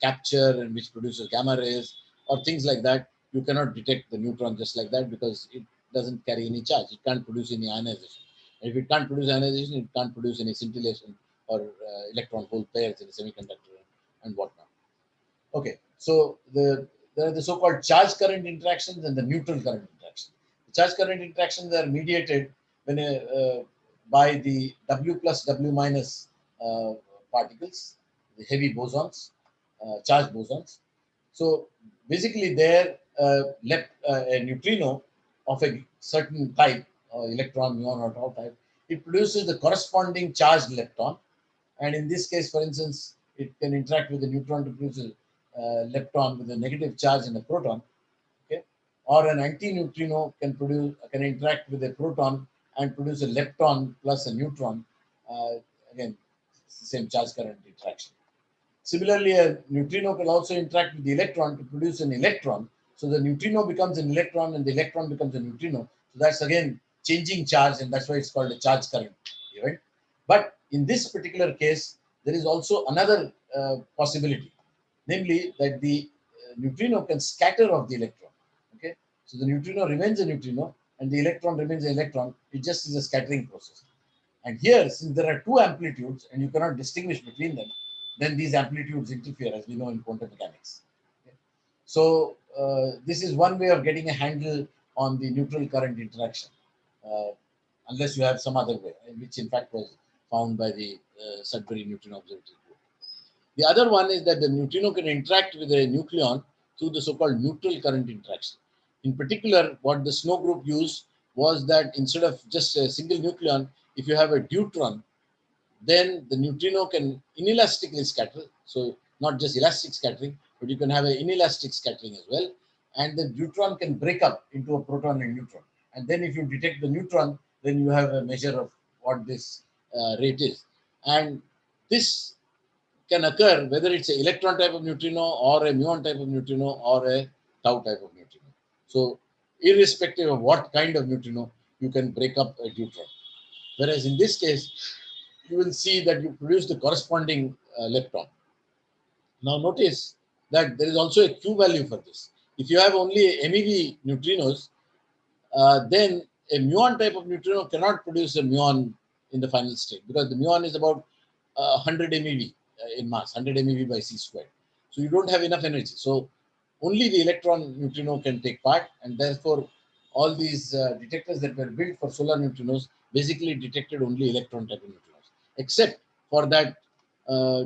capture, and which produces gamma rays or things like that, you cannot detect the neutron just like that because it doesn't carry any charge. It can't produce any ionization. And if it can't produce ionization, it can't produce any scintillation or electron hole pairs in a semiconductor and whatnot. Okay, so there are the so-called charge current interactions and the neutral current interactions. The charge current interactions are mediated when by the W plus W minus particles, the heavy bosons, charged bosons. So basically, there a neutrino of a certain type, electron, muon, or tau type, it produces the corresponding charged lepton. And in this case, for instance, it can interact with the neutron to produce a lepton with a negative charge and a proton. Okay, or an antineutrino can interact with a proton and produce a lepton plus a neutron. Again, it's the same charge current interaction. Similarly, a neutrino can also interact with the electron to produce an electron. So the neutrino becomes an electron and the electron becomes a neutrino. So that's again changing charge, and that's why it's called a charge current event. But in this particular case, there is also another possibility, namely that the neutrino can scatter off the electron. Okay, so the neutrino remains a neutrino and the electron remains an electron. It just is a scattering process. And here, since there are two amplitudes and you cannot distinguish between them, then these amplitudes interfere, as we know in quantum mechanics. Okay. So this is one way of getting a handle on the neutral current interaction, unless you have some other way, which in fact was found by the Sudbury Neutrino Observatory Group. The other one is that the neutrino can interact with a nucleon through the so-called neutral current interaction. In particular, what the Snow group used was that instead of just a single nucleon, if you have a deuteron, then the neutrino can inelastically scatter. So not just elastic scattering, but you can have an inelastic scattering as well. And the deuteron can break up into a proton and neutron. And then if you detect the neutron, then you have a measure of what this rate is. And this can occur whether it's an electron type of neutrino or a muon type of neutrino or a tau type of neutrino. So irrespective of what kind of neutrino, you can break up a deuteron. Whereas in this case, you will see that you produce the corresponding lepton. Now notice that there is also a Q value for this. If you have only MEV neutrinos, then a muon type of neutrino cannot produce a muon in the final state because the muon is about 100 MeV in mass, 100 MeV by c squared. So you don't have enough energy. So only the electron neutrino can take part, and therefore all these detectors that were built for solar neutrinos basically detected only electron type of neutrinos, except for that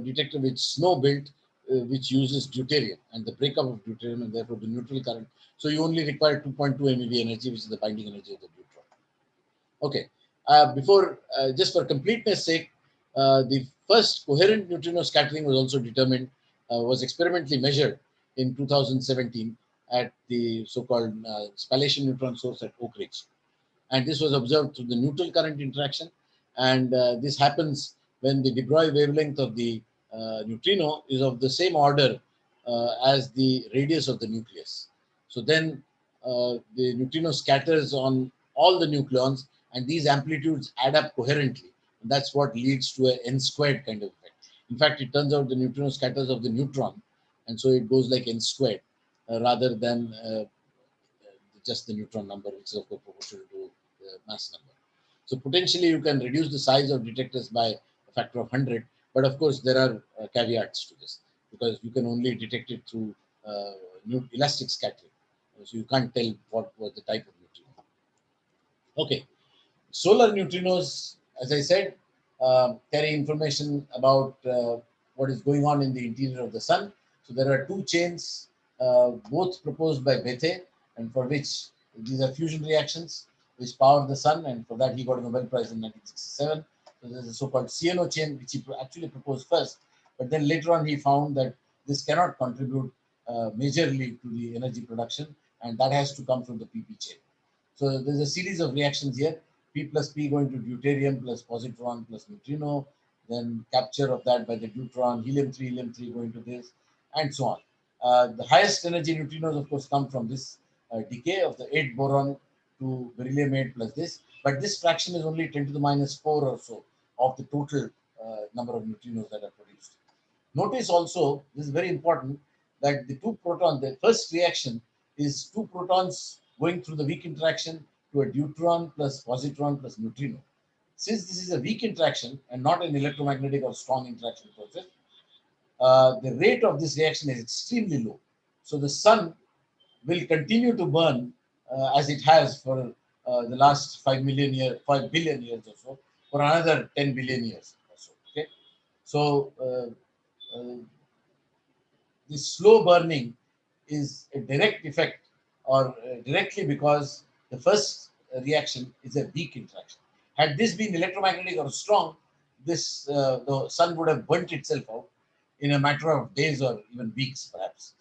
detector which Snow built, which uses deuterium and the breakup of deuterium and therefore the neutral current. So you only require 2.2 MeV energy, which is the binding energy of the neutron. Okay, just for completeness sake, the first coherent neutrino scattering was also determined, was experimentally measured in 2017 at the so-called spallation neutron source at Oak Ridge. And this was observed through the neutral current interaction. And this happens when the de Broglie wavelength of the neutrino is of the same order as the radius of the nucleus. So then the neutrino scatters on all the nucleons, and these amplitudes add up coherently. And that's what leads to an n squared kind of effect. In fact, it turns out the neutrino scatters of the neutron, and so it goes like n squared rather than just the neutron number, which is of course proportional to the mass number. So potentially you can reduce the size of detectors by a factor of 100, but of course there are caveats to this because you can only detect it through elastic scattering. So you can't tell what was the type of neutrino. Okay, solar neutrinos, as I said, carry information about what is going on in the interior of the sun. So there are two chains, both proposed by Bethe, and for which these are fusion reactions which power the sun, and for that he got a Nobel Prize in 1967. So there's a so-called CNO chain, which he actually proposed first, but then later on he found that this cannot contribute majorly to the energy production, and that has to come from the PP chain. So there's a series of reactions here. P plus P going to deuterium plus positron plus neutrino, then capture of that by the deuteron, helium 3 going to this, and so on. The highest energy neutrinos, of course, come from this decay of the 8 boron to beryllium 8 plus this, but this fraction is only 10 to the minus 4 or so of the total number of neutrinos that are produced. Notice also, this is very important, that the two protons, the first reaction is two protons going through the weak interaction to a deuteron plus positron plus neutrino. Since this is a weak interaction and not an electromagnetic or strong interaction process, the rate of this reaction is extremely low. So the sun will continue to burn as it has for the last 5 billion years or so, for another 10 billion years or so. Okay, so this slow burning is a direct effect, or directly because the first reaction is a weak interaction. Had this been electromagnetic or strong, this the sun would have burnt itself out in a matter of days or even weeks, perhaps,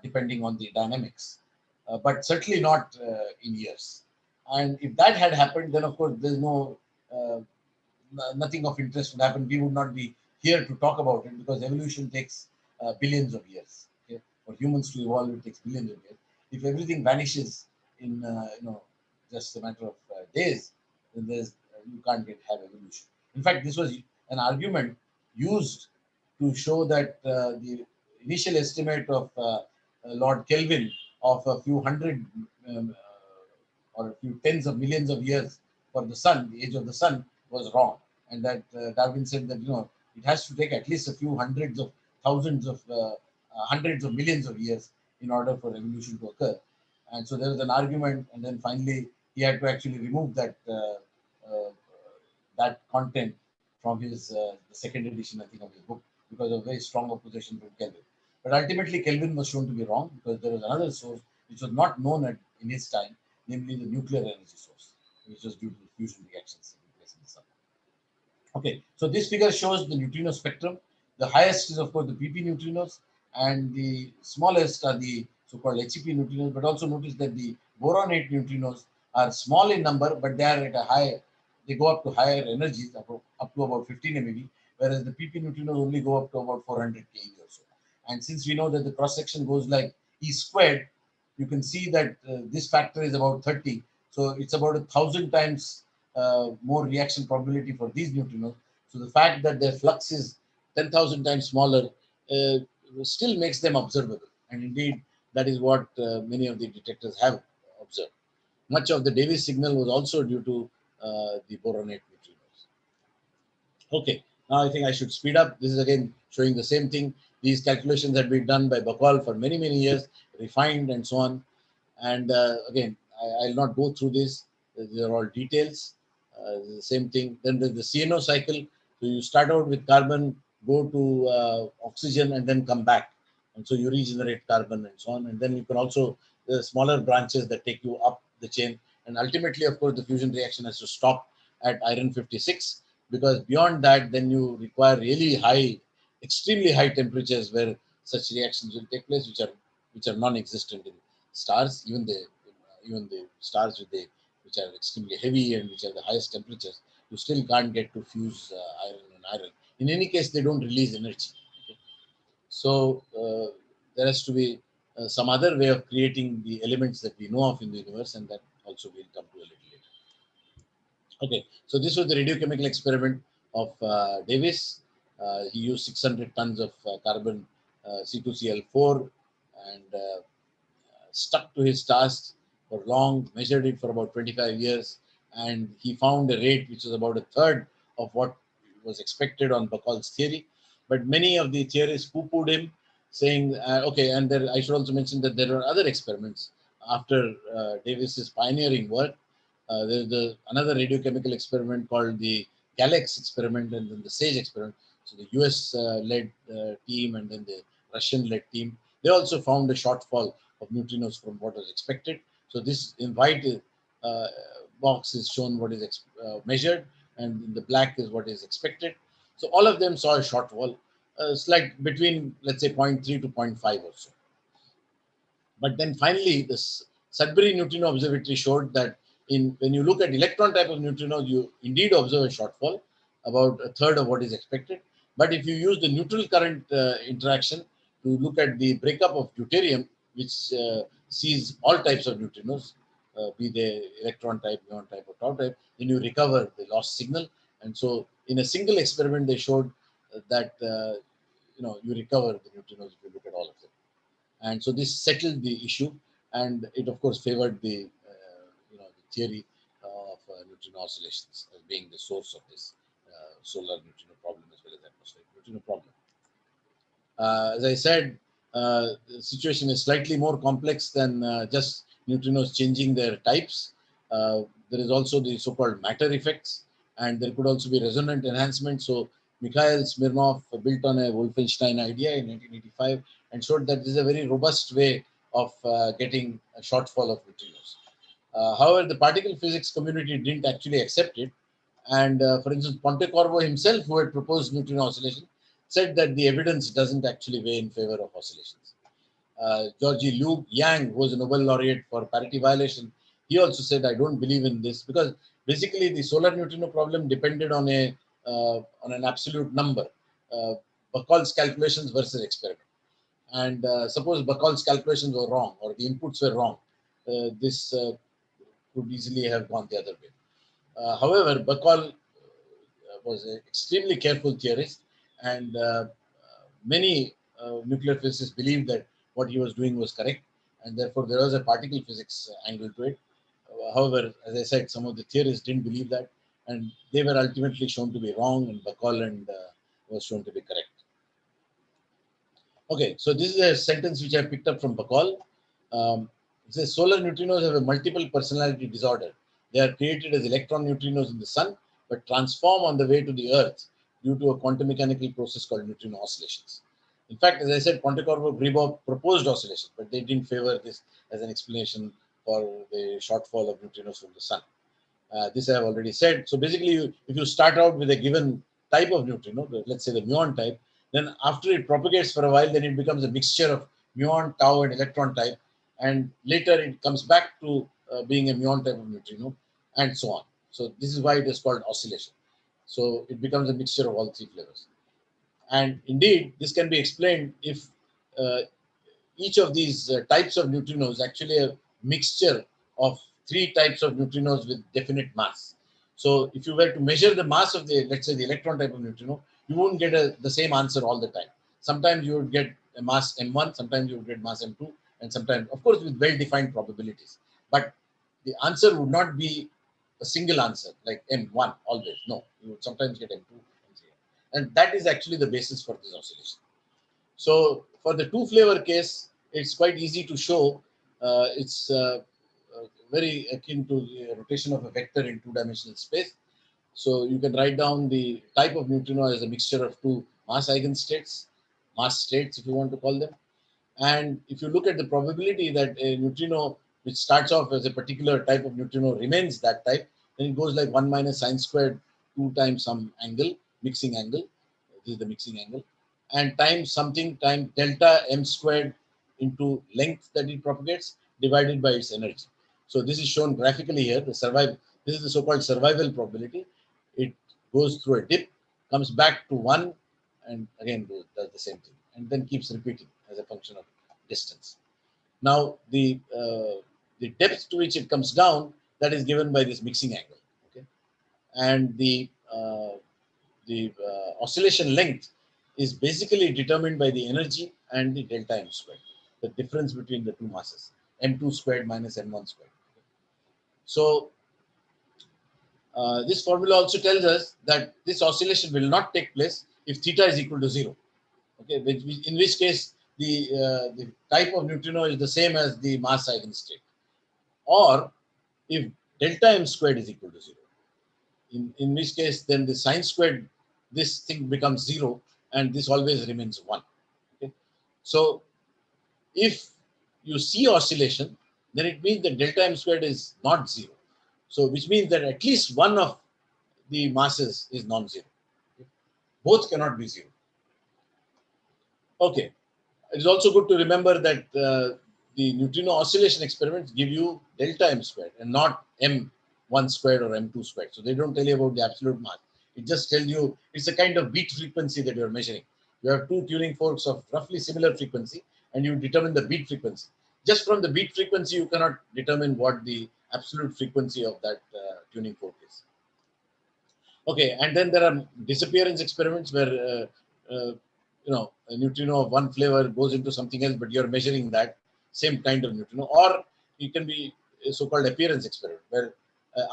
depending on the dynamics, but certainly not in years. And if that had happened, then of course there's uh, nothing of interest would happen. We would not be here to talk about it, because evolution takes billions of years. Okay? For humans to evolve, it takes billions of years. If everything vanishes in just a matter of days, then you can't have evolution. In fact, this was an argument used to show that the initial estimate of Lord Kelvin of a few hundred or a few tens of millions of years for the sun, the age of the sun, was wrong, and that Darwin said that it has to take at least a few hundreds of thousands of hundreds of millions of years in order for evolution to occur. And so there was an argument, and then finally he had to actually remove that content from his the second edition, I think, of his book, because of very strong opposition from Kelvin. But ultimately, Kelvin was shown to be wrong, because there was another source which was not known in his time, namely the nuclear energy source, which was due to the fusion reactions taking place in the sun. Okay, so this figure shows the neutrino spectrum. The highest is, of course, the PP neutrinos, and the smallest are the so-called HEP neutrinos. But also notice that the boron-8 neutrinos are small in number, but they are at a high, they go up to higher energies, up to about 15 MeV, whereas the PP neutrinos only go up to about 400 keV or so. And since we know that the cross-section goes like E squared, you can see that this factor is about 30. So it's about 1,000 times more reaction probability for these neutrinos. So the fact that their flux is 10,000 times smaller still makes them observable. And indeed, that is what many of the detectors have observed. Much of the Davis signal was also due to the boron-8 neutrinos. Okay, now I think I should speed up. This is again showing the same thing. These calculations had been done by Bacall for many, many years, refined and so on. And again, I'll not go through this. These are all details. The same thing. Then there's the CNO cycle. So you start out with carbon, go to oxygen, and then come back. And so you regenerate carbon and so on. And then you can also, the smaller branches that take you up the chain. And ultimately, of course, the fusion reaction has to stop at iron 56, because beyond that, then you require really high, extremely high temperatures where such reactions will take place, which are non-existent in stars. Even the stars which are extremely heavy and which are the highest temperatures, you still can't get to fuse iron and iron. In any case, they don't release energy. Okay? So there has to be some other way of creating the elements that we know of in the universe, and that also we'll come to a little later. Okay, so this was the radiochemical experiment of Davis. He used 600 tons of carbon C2Cl4 and stuck to his task for long, measured it for about 25 years, and he found a rate which was about a third of what was expected on Bacall's theory. But many of the theorists poo-pooed him, saying, okay, and there, I should also mention that there are other experiments after Davis's pioneering work. There's another radiochemical experiment called the Galax experiment, and then the SAGE experiment. So the US-led team and then the Russian-led team, they also found a shortfall of neutrinos from what was expected. So this in white box is shown what is measured, and in the black is what is expected. So all of them saw a shortfall, slight between, let's say, 0.3 to 0.5 or so. But then finally, this Sudbury Neutrino Observatory showed that when you look at electron type of neutrinos, you indeed observe a shortfall, about a third of what is expected. But if you use the neutral current interaction to look at the breakup of deuterium, which sees all types of neutrinos, be they electron type, muon type, or tau type, then you recover the lost signal. And so in a single experiment, they showed that you recover the neutrinos if you look at all of them. And so this settled the issue, and it of course favored the the theory of neutrino oscillations as being the source of this solar neutrino problem as well as atmospheric neutrino problem. As I said, the situation is slightly more complex than just neutrinos changing their types. There is also the so-called matter effects, and there could also be resonant enhancement. So Mikhail Smirnov built on a Wolfenstein idea in 1985 and showed that this is a very robust way of getting a shortfall of neutrinos. However, the particle physics community didn't actually accept it. And for instance, Pontecorvo himself, who had proposed neutrino oscillation, said that the evidence doesn't actually weigh in favor of oscillations. Georgi Liu Yang, who was a Nobel laureate for parity violation, he also said, I don't believe in this, because basically the solar neutrino problem depended on an absolute number, Bacall's calculations versus experiment. And suppose Bacall's calculations were wrong, or the inputs were wrong, this could easily have gone the other way. However, Bacall was an extremely careful theorist, and many nuclear physicists believed that what he was doing was correct, and therefore there was a particle physics angle to it. However, as I said, some of the theorists didn't believe that, and they were ultimately shown to be wrong, and Bacall was shown to be correct. Okay, so this is a sentence which I picked up from Bacall. It says solar neutrinos have a multiple personality disorder. They are created as electron neutrinos in the sun, but transform on the way to the Earth due to a quantum mechanical process called neutrino oscillations. In fact, as I said, Pontecorvo Gribov proposed oscillations, but they didn't favor this as an explanation for the shortfall of neutrinos from the sun. This I have already said. So basically, if you start out with a given type of neutrino, let's say the muon type, then after it propagates for a while, then it becomes a mixture of muon, tau, and electron type. And later it comes back to being a muon type of neutrino, and so on. So this is why it is called oscillation. So it becomes a mixture of all three flavors. And indeed, this can be explained if each of these types of neutrinos actually a mixture of three types of neutrinos with definite mass. So if you were to measure the mass of let's say the electron type of neutrino, you won't get the same answer all the time. Sometimes you would get a mass m1, sometimes you would get mass m2, and sometimes, of course, with well-defined probabilities. But the answer would not be a single answer like m1 always. No, you would sometimes get m2, m3. And that is actually the basis for this oscillation. So for the two-flavor case, it's quite easy to show. It's very akin to the rotation of a vector in two-dimensional space. So you can write down the type of neutrino as a mixture of two mass eigenstates, mass states if you want to call them. And if you look at the probability that a neutrino which starts off as a particular type of neutrino remains that type, then it goes like 1 minus sine squared 2 times some angle, mixing angle. This is the mixing angle. And times something times delta m squared into length that it propagates divided by its energy. So this is shown graphically here. This is the so-called survival probability. It goes through a dip, comes back to 1, and again does the same thing, and then keeps repeating as a function of distance. Now the depth to which it comes down, that is given by this mixing angle. Okay, and the oscillation length is basically determined by the energy and the delta m squared, the difference between the two masses, m2 squared minus m1 squared. So this formula also tells us that this oscillation will not take place if theta is equal to 0. Okay, in which case the type of neutrino is the same as the mass eigenstate, or if delta m squared is equal to 0. In which case, then the sine squared, this thing becomes 0, and this always remains 1. Okay? So if you see oscillation, then it means that delta m squared is not 0. So which means that at least one of the masses is non-zero. Okay? Both cannot be 0. Okay. It is also good to remember that the neutrino oscillation experiments give you delta m squared and not m M1 squared or M2 squared. So they don't tell you about the absolute mass. It just tells you it's a kind of beat frequency that you're measuring. You have two tuning forks of roughly similar frequency, and you determine the beat frequency. Just from the beat frequency, you cannot determine what the absolute frequency of that tuning fork is. Okay, and then there are disappearance experiments where a neutrino of one flavor goes into something else, but you're measuring that same kind of neutrino. Or it can be a so-called appearance experiment where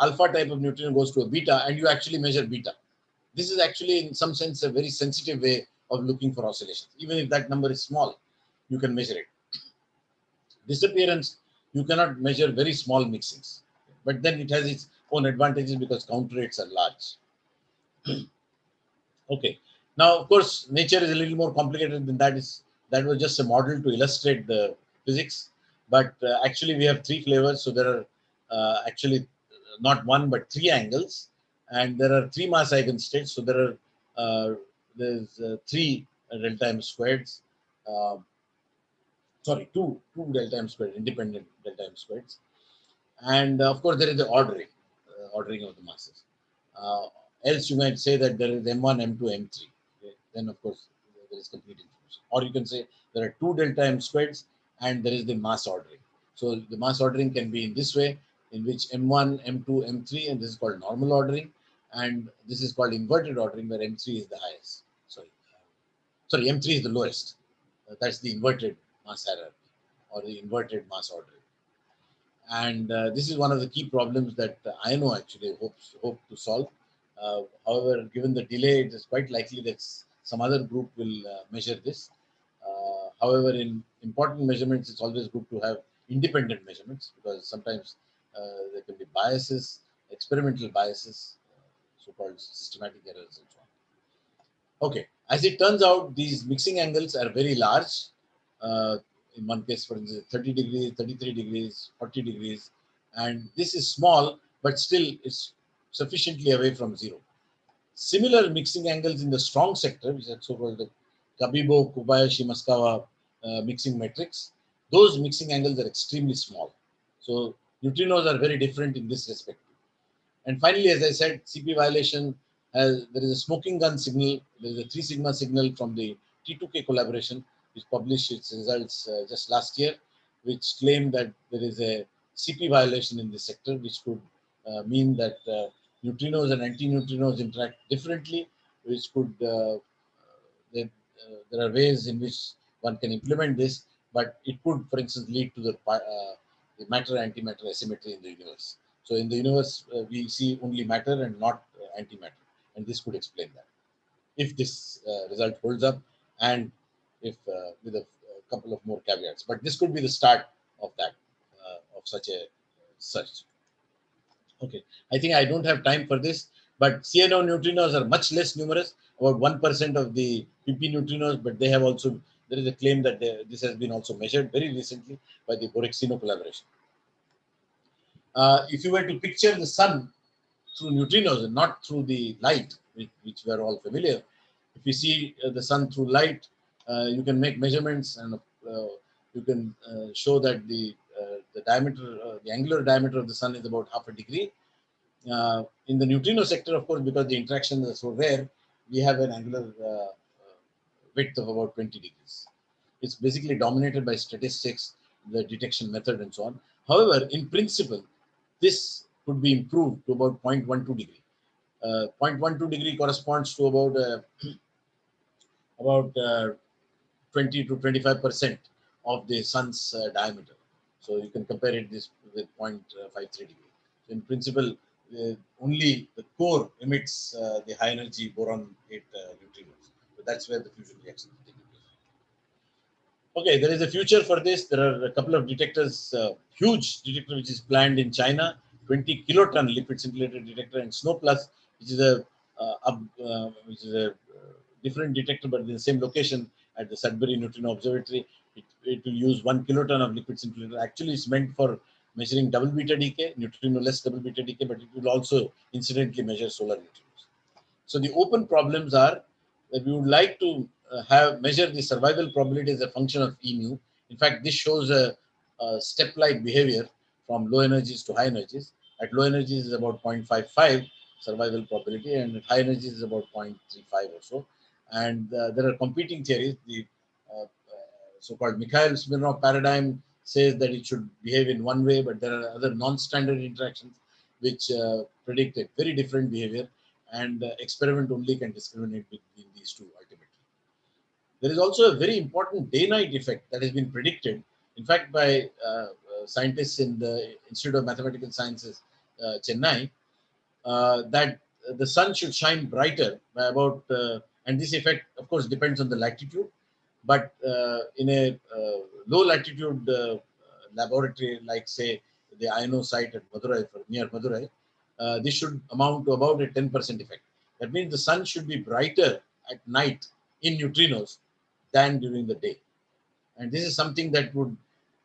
alpha type of neutrino goes to a beta, and you actually measure beta. This is actually, in some sense, a very sensitive way of looking for oscillations. Even if that number is small, you can measure it. Disappearance, you cannot measure very small mixings, but then it has its own advantages because counter rates are large. Okay. Now, of course, nature is a little more complicated than that. That was just a model to illustrate the physics. But actually, we have three flavors. So there are actually not one, but three angles. And there are three mass eigenstates. So there's three delta m squareds. Sorry, two delta m squared, independent delta m squareds. And of course, there is the ordering of the masses. Else you might say that there is M1, M2, M3. Okay? Then of course there is complete information. Or you can say there are two delta M squareds and there is the mass ordering. So the mass ordering can be in this way, in which M1, M2, M3, and this is called normal ordering, and this is called inverted ordering, where M3 is the highest. Sorry, M3 is the lowest. That's the inverted mass hierarchy or the inverted mass ordering. And this is one of the key problems that INO actually hope to solve. However, given the delay, it is quite likely that some other group will measure this. However, in important measurements, it's always good to have independent measurements because sometimes there can be biases, experimental biases, so-called systematic errors and so on. Okay, as it turns out, these mixing angles are very large. In one case, for instance, 30 degrees, 33 degrees, 40 degrees. And this is small, but still it's sufficiently away from zero. Similar mixing angles in the strong sector, which is so-called the Kabibo, Kobayashi, Maskawa mixing matrix, those mixing angles are extremely small. So neutrinos are very different in this respect. And finally, as I said, CP violation there is a smoking gun signal. There is a 3 sigma signal from the T2K collaboration, which published its results just last year, which claimed that there is a CP violation in this sector, which could mean that neutrinos and antineutrinos interact differently, which could, there are ways in which one can implement this, but it could, for instance, lead to the matter-antimatter asymmetry in the universe. So in the universe, we see only matter and not antimatter, and this could explain that. If this result holds up, and if with a couple of more caveats, but this could be the start of that, of such a search. Okay, I think I don't have time for this, but CNO neutrinos are much less numerous, about 1% of the PP neutrinos, but they have also, there is a claim that this has been also measured very recently by the Borexino collaboration. If you were to picture the sun through neutrinos and not through the light, which we are all familiar, if you see the sun through light, you can make measurements and you can show that the diameter, the angular diameter of the sun is about half a degree. In the neutrino sector, of course, because the interactions are so rare, we have an angular width of about 20 degrees. It's basically dominated by statistics, the detection method, and so on. However, in principle, this could be improved to about 0.12 degree. 0.12 degree corresponds to about 20 to 25% of the sun's diameter. So you can compare it this with 0.53 degree. So in principle, only the core emits the high energy boron 8 neutrinos. So that's where the fusion reaction is taking place. Okay, there is a future for this. There are a couple of detectors, huge detector which is planned in China, 20 kiloton liquid scintillator detector, and Snow Plus, which is a different detector but in the same location at the Sudbury Neutrino Observatory. It will use 1 kiloton of liquid scintillator. Actually, it's meant for measuring double beta decay, neutrino-less double beta decay, but it will also incidentally measure solar neutrinos. So the open problems are that we would like to measure the survival probability as a function of E mu. In fact, this shows a step-like behavior from low energies to high energies. At low energies is about 0.55 survival probability, and at high energies is about 0.35 or so. And there are competing theories. The so-called Mikhail Smirnov paradigm says that it should behave in one way, but there are other non-standard interactions which predict a very different behavior, and experiment only can discriminate between these two ultimately. There is also a very important day-night effect that has been predicted, in fact, by scientists in the Institute of Mathematical Sciences, Chennai, that the sun should shine brighter by about, and this effect, of course, depends on the latitude, but in a low latitude laboratory, like say the INO site at Madurai, near Madurai, this should amount to about a 10% effect. That means the sun should be brighter at night in neutrinos than during the day. And this is something that would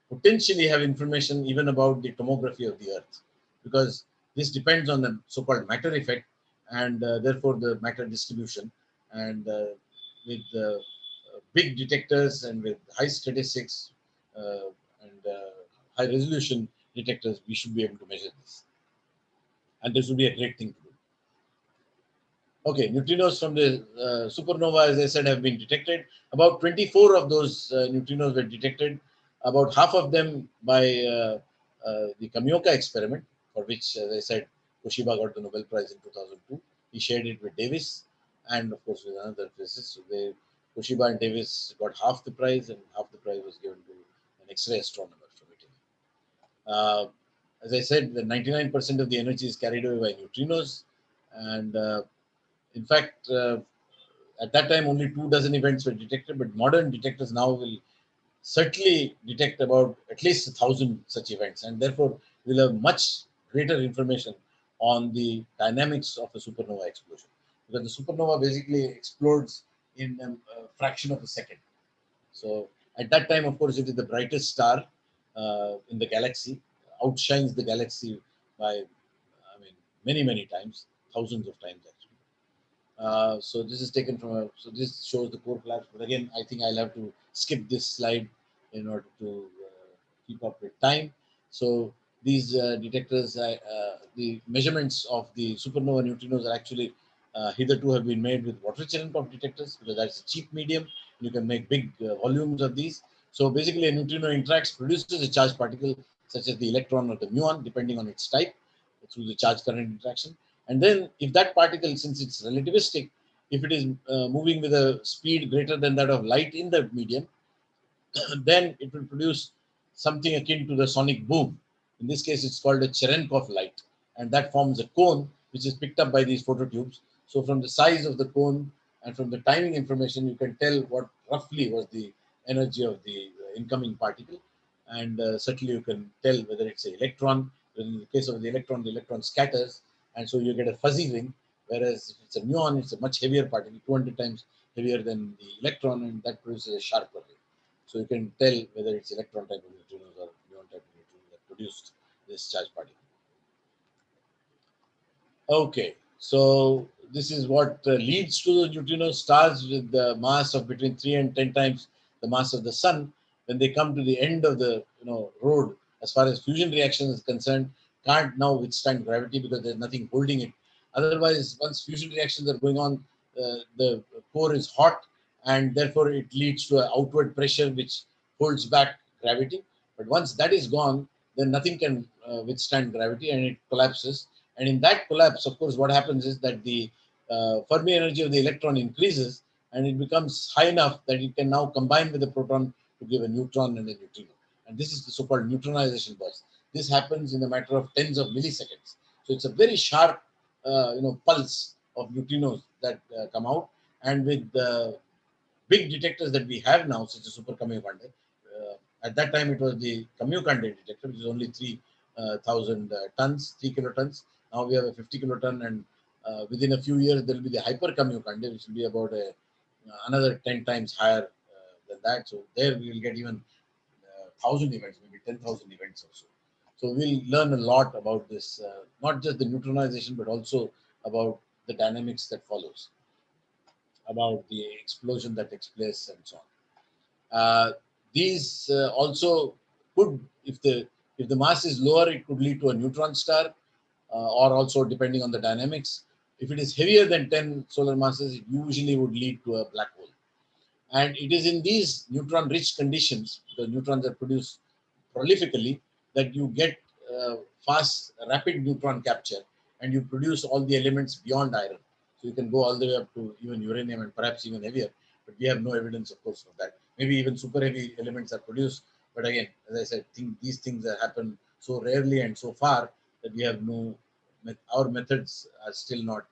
potentially have information even about the tomography of the Earth, because this depends on the so-called matter effect, and therefore the matter distribution. And with big detectors and with high statistics and high resolution detectors, we should be able to measure this. And this would be a great thing to do. Okay, neutrinos from the supernova, as I said, have been detected. About 24 of those neutrinos were detected. About half of them by the Kamioka experiment, for which, as I said, Toshiba got the Nobel Prize in 2002. He shared it with Davis and, of course, with another physicist. So Toshiba and Davis got half the prize, and half the prize was given to an X-ray astronomer from Italy. As I said, the 99% of the energy is carried away by neutrinos, and in fact, at that time, only 24 events were detected, but modern detectors now will certainly detect about at least 1,000 such events, and therefore we'll have much greater information on the dynamics of a supernova explosion. Because the supernova basically explodes in a fraction of a second. So at that time, of course, it is the brightest star in the galaxy, outshines the galaxy by, many, many times, thousands of times actually. So this is taken from so this shows the core collapse. But again, I think I'll have to skip this slide in order to keep up with time. So these detectors, the measurements of the supernova neutrinos are actually hitherto have been made with water Cherenkov detectors, because that's a cheap medium. You can make big volumes of these. So basically, a neutrino interacts, produces a charged particle such as the electron or the muon, depending on its type, through the charge current interaction. And then if that particle, since it's relativistic, if it is moving with a speed greater than that of light in the medium, then it will produce something akin to the sonic boom. In this case, it's called a Cherenkov light, and that forms a cone which is picked up by these phototubes. So from the size of the cone and from the timing information, you can tell what roughly was the energy of the incoming particle. And certainly you can tell whether it's an electron. In the case of the electron scatters, and so you get a fuzzy ring. Whereas if it's a muon, it's a much heavier particle, 200 times heavier than the electron, and that produces a sharper ring. So you can tell whether it's electron type of neutrinos or muon type of neutrinos that produced this charged particle. Okay, so this is what leads to the neutrino stars with the mass of between 3 and 10 times the mass of the sun. When they come to the end of the road, as far as fusion reaction is concerned, can't now withstand gravity because there's nothing holding it. Otherwise, once fusion reactions are going on, the core is hot, and therefore it leads to an outward pressure which holds back gravity. But once that is gone, then nothing can withstand gravity, and it collapses. And in that collapse, of course, what happens is that the Fermi energy of the electron increases, and it becomes high enough that it can now combine with the proton to give a neutron and a neutrino. And this is the so-called neutronization burst. This happens in a matter of tens of milliseconds. So it's a very sharp, pulse of neutrinos that come out. And with the big detectors that we have now, such as Super Kamiokande, at that time it was the Kamiokande detector, which is only 3,000 tons, 3 kilotons. Now we have a 50 kiloton, and within a few years there will be the Hyper Kamiokande, which will be about another 10 times higher than that. So there we will get even 1,000 events, maybe 10,000 events or so. So we'll learn a lot about this, not just the neutronization, but also about the dynamics that follows, about the explosion that takes place, and so on. These also could, if the mass is lower, it could lead to a neutron star. or also depending on the dynamics. If it is heavier than 10 solar masses, it usually would lead to a black hole. And it is in these neutron-rich conditions, because neutrons are produced prolifically, that you get fast, rapid neutron capture, and you produce all the elements beyond iron. So you can go all the way up to even uranium and perhaps even heavier, but we have no evidence, of course, of that. Maybe even super heavy elements are produced, but again, as I said, these things happen so rarely and so far that we have no, our methods are still not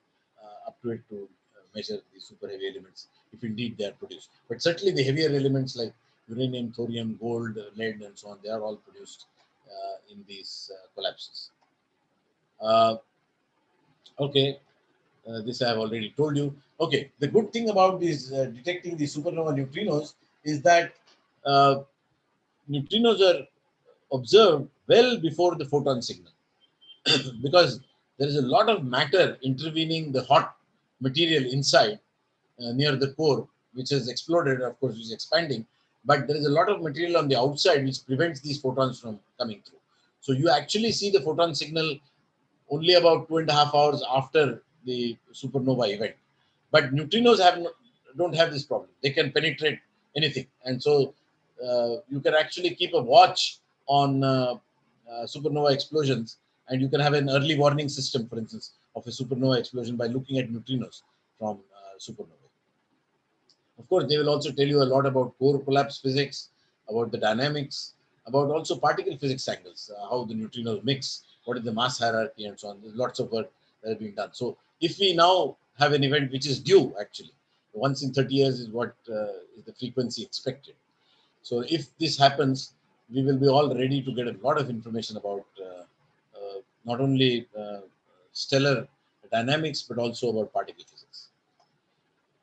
up to it to measure the super heavy elements, if indeed they are produced. But certainly the heavier elements like uranium, thorium, gold, lead, and so on, they are all produced in these collapses. Okay, this I have already told you. Okay, the good thing about these detecting the supernova neutrinos is that neutrinos are observed well before the photon signal because there is a lot of matter intervening the hot material inside near the core, which has exploded, of course, which is expanding. But there is a lot of material on the outside which prevents these photons from coming through. So you actually see the photon signal only about 2.5 hours after the supernova event. But neutrinos don't have this problem. They can penetrate anything. And so you can actually keep a watch on supernova explosions, and you can have an early warning system, for instance, of a supernova explosion by looking at neutrinos from supernova. Of course, they will also tell you a lot about core collapse physics, about the dynamics, about also particle physics angles, how the neutrinos mix, what is the mass hierarchy, and so on. There's lots of work that is being done. So if we now have an event which is due, actually, once in 30 years is what is the frequency expected. So if this happens, we will be all ready to get a lot of information about not only stellar dynamics, but also about particle physics.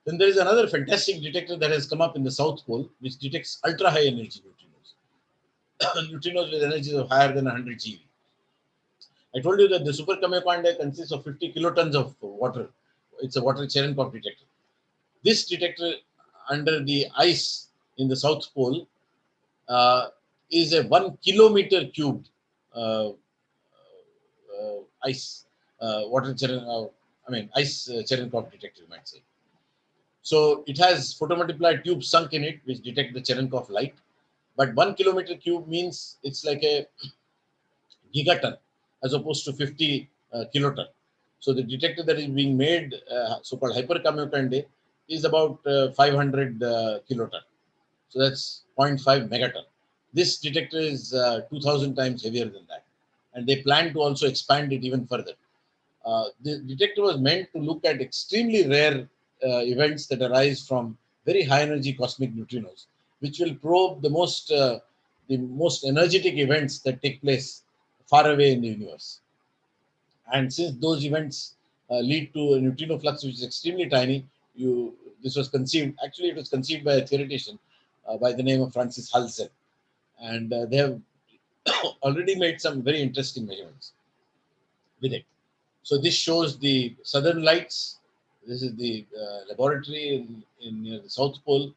Then there is another fantastic detector that has come up in the South Pole, which detects ultra high energy neutrinos, neutrinos with energies of higher than 100 GeV. I told you that the Super Kamiokande consists of 50 kilotons of water. It's a water Cherenkov detector. This detector under the ice in the South Pole is a 1 kilometer cubed ice water ice Cherenkov detector, you might say. So it has photomultiplier tubes sunk in it, which detect the Cherenkov light. But 1 kilometer cube means it's like a gigaton as opposed to 50 kiloton. So the detector that is being made, so-called hyper Kamiokande, is about 500 kiloton. So that's 0.5 megaton. This detector is 2,000 times heavier than that. And they plan to also expand it even further. The detector was meant to look at extremely rare events that arise from very high energy cosmic neutrinos, which will probe the most energetic events that take place far away in the universe. And since those events lead to a neutrino flux which is extremely tiny, this was conceived. Actually, it was conceived by a theoretician by the name of Francis Halsen, and they have already made some very interesting measurements with it. So this shows the southern lights. This is the laboratory in near the South Pole,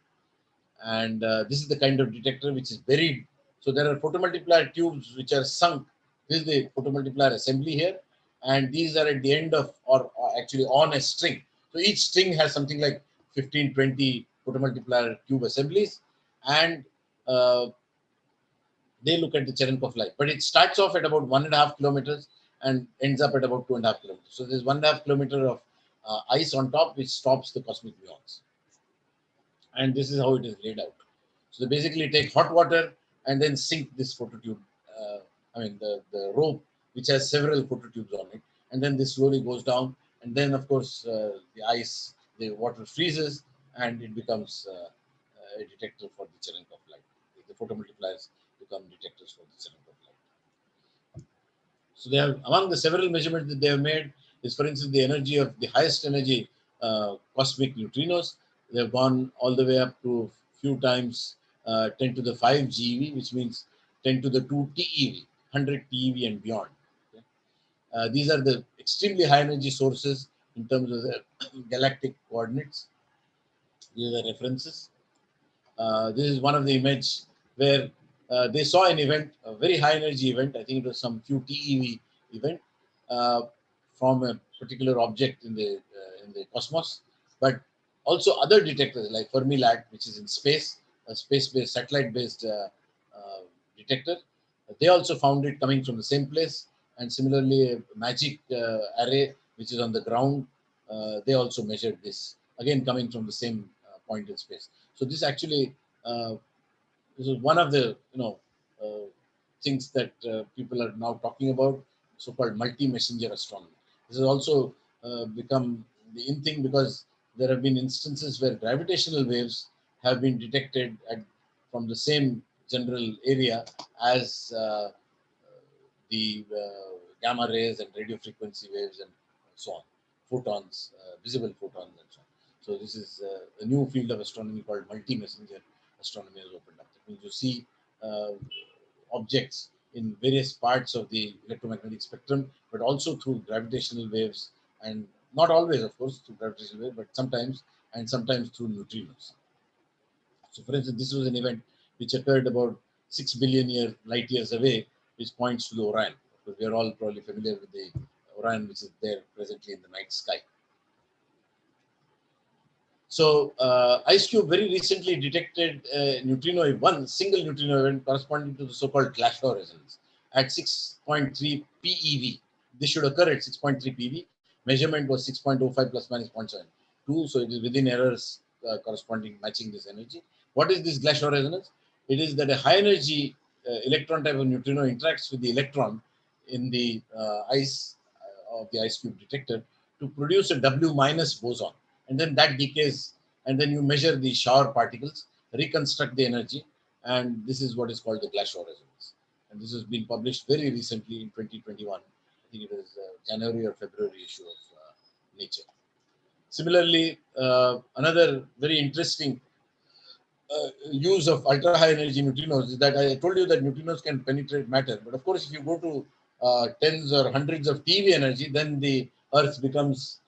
and this is the kind of detector which is buried. So there are photomultiplier tubes which are sunk. This is the photomultiplier assembly here, and these are at the end of, or actually on a string. So each string has something like 15, 20 photomultiplier tube assemblies, and they look at the Cherenkov light. But it starts off at about 1.5 kilometers and ends up at about 2.5 kilometers. So there's 1.5 kilometer of ice on top, which stops the cosmic muons. And this is how it is laid out. So they basically take hot water and then sink this phototube, the rope, which has several phototubes on it. And then this slowly goes down. And then, of course, the water freezes and it becomes a detector for the Cherenkov light. The photomultipliers become detectors for the Cherenkov light. So they have, among the several measurements that they have made is, for instance, the energy of the highest energy cosmic neutrinos. They have gone all the way up to few times 10 to the 5 GeV, which means 10 to the 2 TeV, 100 TeV and beyond. Okay? These are the extremely high energy sources in terms of the galactic coordinates. These are the references. This is one of the image where they saw an event, a very high energy event. I think it was some few TeV event. from a particular object in the cosmos, but also other detectors like Fermi-LAT, which is in space, a space-based, satellite-based detector. They also found it coming from the same place, and similarly, a magic array, which is on the ground, they also measured this, again coming from the same point in space. So this actually, this is one of the things that people are now talking about, so-called multi-messenger astronomy. This has also become the in thing because there have been instances where gravitational waves have been detected from the same general area as the gamma rays and radio frequency waves and so on, photons, visible photons and so on. So this is a new field of astronomy called multi-messenger astronomy has opened up. That means you see objects in various parts of the electromagnetic spectrum, but also through gravitational waves, and not always, of course, through gravitational waves, but sometimes, and sometimes through neutrinos. So, for instance, this was an event which occurred about 6 billion light years away, which points to the Orion. Because we are all probably familiar with the Orion, which is there presently in the night sky. So, IceCube very recently detected a neutrino, one single neutrino event corresponding to the so-called Glashow resonance at 6.3 PeV. This should occur at 6.3 PeV. Measurement was 6.05 plus minus 0.72. So it is within errors corresponding, matching this energy. What is this Glashow resonance? It is that a high energy electron type of neutrino interacts with the electron in the ice of the IceCube detector to produce a W minus boson. And then that decays, and then you measure the shower particles, reconstruct the energy, and this is what is called the Glashow resonance. And this has been published very recently in 2021. I think it was January or February issue of Nature. Similarly, another very interesting use of ultra high energy neutrinos is that I told you that neutrinos can penetrate matter, but of course, if you go to tens or hundreds of TeV energy, then the Earth becomes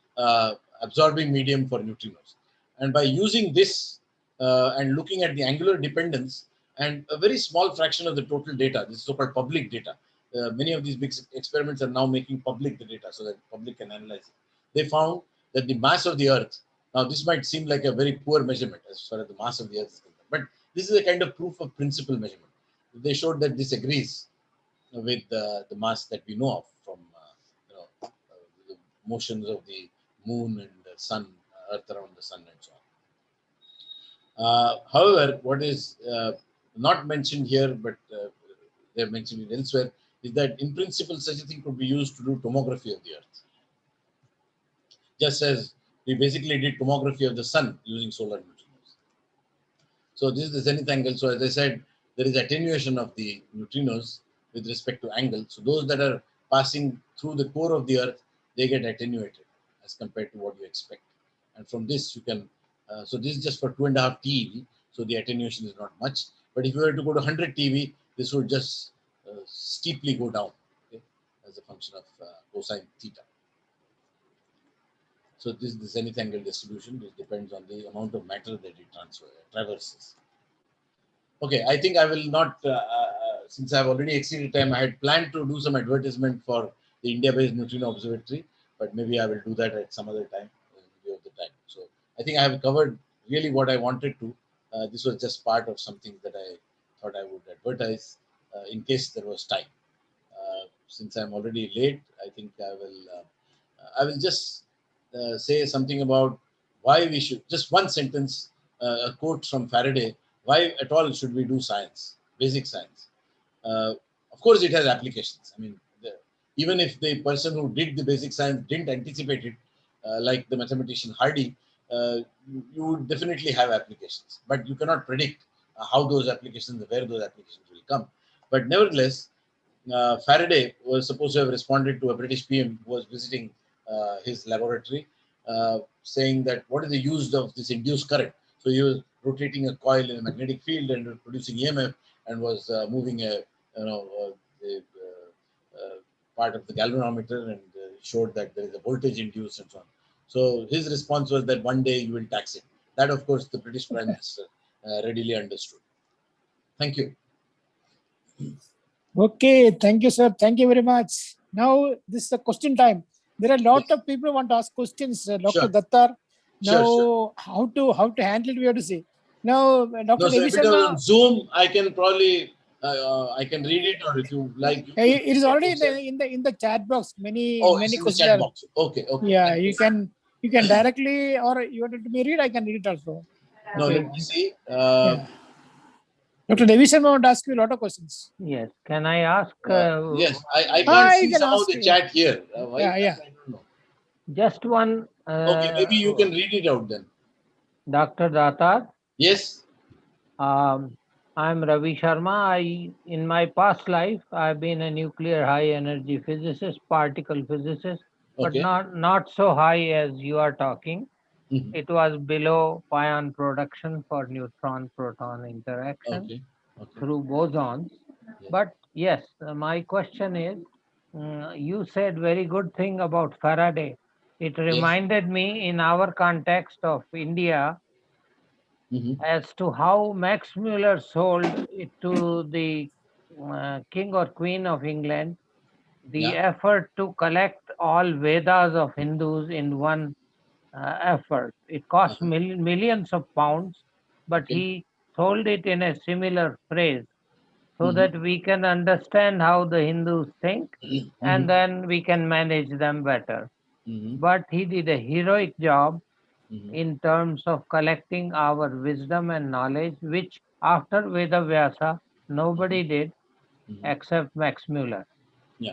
absorbing medium for neutrinos. And by using this and looking at the angular dependence and a very small fraction of the total data, this is so-called public data. Many of these big experiments are now making public the data so that the public can analyze it. They found that the mass of the Earth, now this might seem like a very poor measurement as far as the mass of the Earth is concerned, but this is a kind of proof of principle measurement. They showed that this agrees with the mass that we know of from the motions of the moon and the sun, Earth around the sun, and so on. However, what is not mentioned here, but they have mentioned it elsewhere, is that in principle such a thing could be used to do tomography of the Earth. Just as we basically did tomography of the sun using solar neutrinos. So this is the zenith angle. So as I said, there is attenuation of the neutrinos with respect to angle. So those that are passing through the core of the Earth, they get attenuated as compared to what you expect. And from this you can, so this is just for 2.5 TeV. So the attenuation is not much. But if you were to go to 100 TeV, this would just steeply go down, okay, as a function of cosine theta. So this is the zenith angle distribution, which depends on the amount of matter that it traverses. Okay, I think I will not, since I have already exceeded time, I had planned to do some advertisement for the India-based Neutrino Observatory, but maybe I will do that at some other time, view of the time. So I think I have covered really what I wanted to. This was just part of something that I thought I would advertise in case there was time. Since I'm already late, I think I will just say something about why we should, just one sentence, a quote from Faraday, why at all should we do science, basic science? Of course, it has applications. I mean, even if the person who did the basic science didn't anticipate it, like the mathematician Hardy, you would definitely have applications, but you cannot predict how those applications, where those applications will come. But nevertheless, Faraday was supposed to have responded to a British PM who was visiting his laboratory, saying that what is the use of this induced current? So he was rotating a coil in a magnetic field and producing EMF, and was moving a part of the galvanometer, and showed that there is a voltage induced and so on. So his response was that one day you will tax it. That, of course, the British Prime Minister readily understood. Thank you. Okay, thank you, sir. Thank you very much. Now this is the question time. There are a lot of people who want to ask questions, Dr. Dattar. Now, how to handle it, we have to see. Now, Dr. So if it is on Zoom, I can probably I can read it, or if you like. It is already in the chat box. Many questions. Chat box. Okay. Yeah, you can directly, or you want it to be read, I can read it also. No, let me see. Dr. Devi Sharma want to ask you a lot of questions. Yes. Can I ask? Yes, I can't see some of the chat here. Why? Yeah. I don't know. Just one. Okay, maybe you can read it out then. Dr. Dattar? Yes. I'm Ravi Sharma. In my past life, I've been a nuclear high energy physicist, particle physicist, but not so high as you are talking. Mm-hmm. It was below pion production for neutron-proton interaction through bosons. Yes. But yes, my question is, you said very good thing about Faraday. It reminded me in our context of India as to how Max Muller sold it to the king or queen of England, the effort to collect all Vedas of Hindus in one effort. It cost millions of pounds, but he sold it in a similar phrase so that we can understand how the Hindus think and then we can manage them better. But he did a heroic job in terms of collecting our wisdom and knowledge, which after Vedavyasa, nobody did except Max Muller.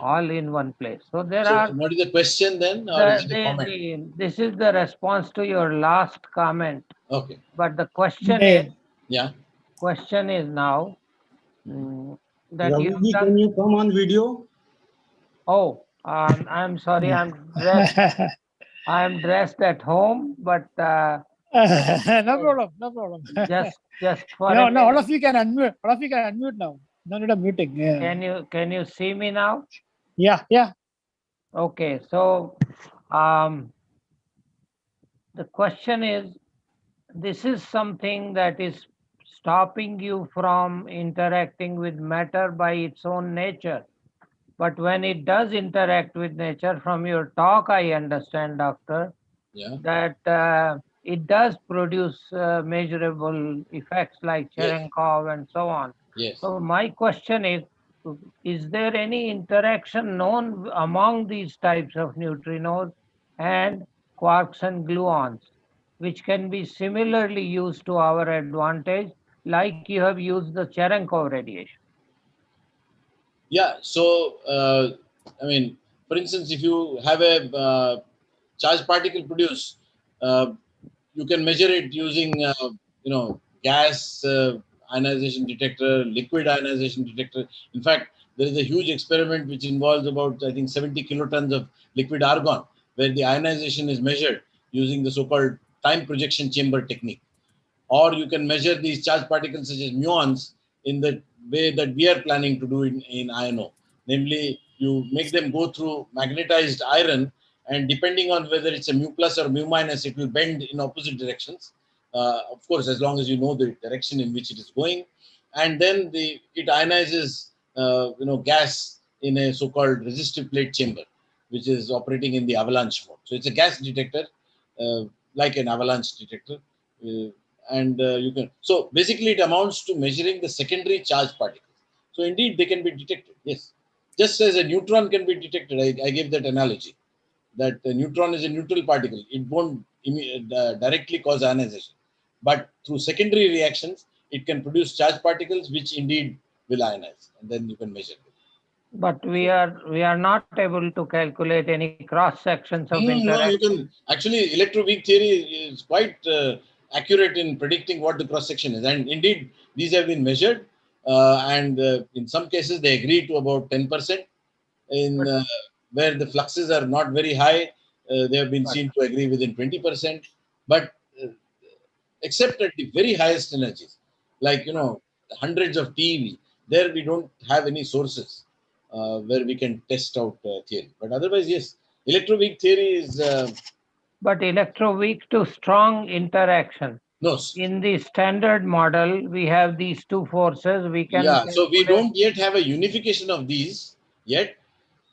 All in one place. So there are. What is the question then, or is it a comment? This is the response to your last comment. Okay. But the question is. Yeah. Question is now that Ravi, you can you come on video? Oh, I'm sorry. I'm dressed at home, but no problem. Just for no, all of you can unmute. All of you can unmute now. No need of muting. Yeah. Can you see me now? Yeah. Okay, so the question is, this is something that is stopping you from interacting with matter by its own nature. But when it does interact with nature, from your talk, I understand, doctor, that it does produce measurable effects like Cherenkov and so on. Yes. So my question is there any interaction known among these types of neutrinos and quarks and gluons, which can be similarly used to our advantage, like you have used the Cherenkov radiation? Yeah. So, I mean, for instance, if you have a charged particle produced, you can measure it using, gas ionization detector, liquid ionization detector. In fact, there is a huge experiment which involves about, I think, 70 kilotons of liquid argon, where the ionization is measured using the so-called time projection chamber technique. Or you can measure these charged particles such as muons in the way that we are planning to do in INO. Namely, you make them go through magnetized iron, and depending on whether it's a mu plus or mu minus, it will bend in opposite directions. Of course, as long as you know the direction in which it is going. And then it ionizes gas in a so-called resistive plate chamber, which is operating in the avalanche mode. So it's a gas detector, like an avalanche detector. And you can, so basically it amounts to measuring the secondary charge particles. So indeed they can be detected. Yes, just as a neutron can be detected. I gave that analogy that a neutron is a neutral particle. It won't directly cause ionization, but through secondary reactions it can produce charged particles which indeed will ionize, and then you can measure them. But we are not able to calculate any cross sections of interaction. No, you can actually, electroweak theory is quite accurate in predicting what the cross section is, and indeed these have been measured, and in some cases they agree to about 10%. In where the fluxes are not very high, they have been seen to agree within 20%. But except at the very highest energies, like hundreds of TeV, there we don't have any sources where we can test out theory. But otherwise, yes, electroweak theory is. But electroweak to strong interaction. No. In the standard model, we have these two forces. We can. Yeah, so we don't yet have a unification of these yet.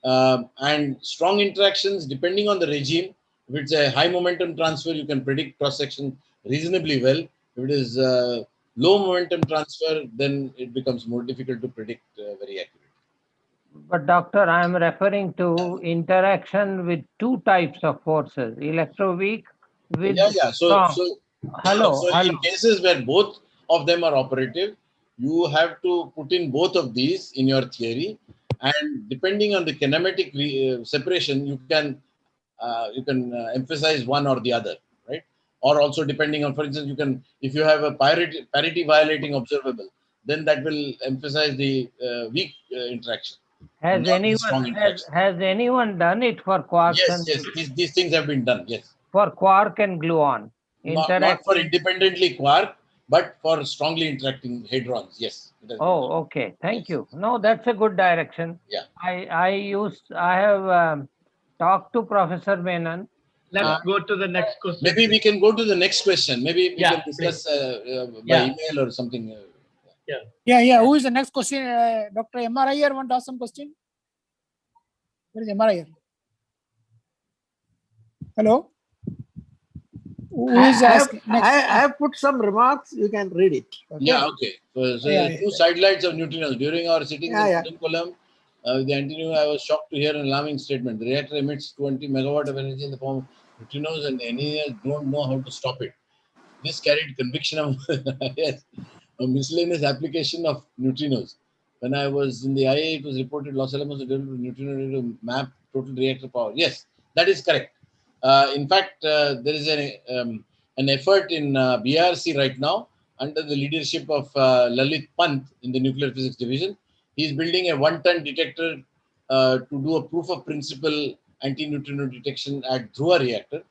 And strong interactions, depending on the regime. If it's a high momentum transfer, you can predict cross-section reasonably well. If it is low momentum transfer, then it becomes more difficult to predict very accurately. But doctor, I am referring to interaction with two types of forces, electroweak with strong. So in cases where both of them are operative, you have to put in both of these in your theory, and depending on the kinematic separation, you can emphasize one or the other, right? Or also depending on, for instance, you can, if you have a parity violating observable, then that will emphasize the weak interaction. Has anyone done it for quarks? Yes. These things have been done. Yes. For quark and gluon. Not for independently quark, but for strongly interacting hadrons. Yes. Oh, okay. Thank you. No, that's a good direction. Yeah. I have talked to Professor Menon. Let's go to the next question. Maybe we can go to the next question. Maybe we can discuss by email or something. Yeah. Who is the next question? Dr. M.R. Iyer want to ask some question? Where is M.R. Iyer? Hello? I have put some remarks. You can read it. Okay? Yeah, okay. So two sidelights of neutrinos. During our sitting in the column, the antenna, I was shocked to hear an alarming statement. The reactor emits 20 megawatt of energy in the form of neutrinos, and the engineers don't know how to stop it. This carried conviction of a miscellaneous application of neutrinos. When I was in the IA, it was reported Los Alamos developed a neutrino to map total reactor power. Yes, that is correct. In fact, there is an effort in BRC right now under the leadership of Lalit Pant in the Nuclear Physics Division. He is building a 1-ton detector to do a proof of principle anti-neutrino detection at Dhruva reactor.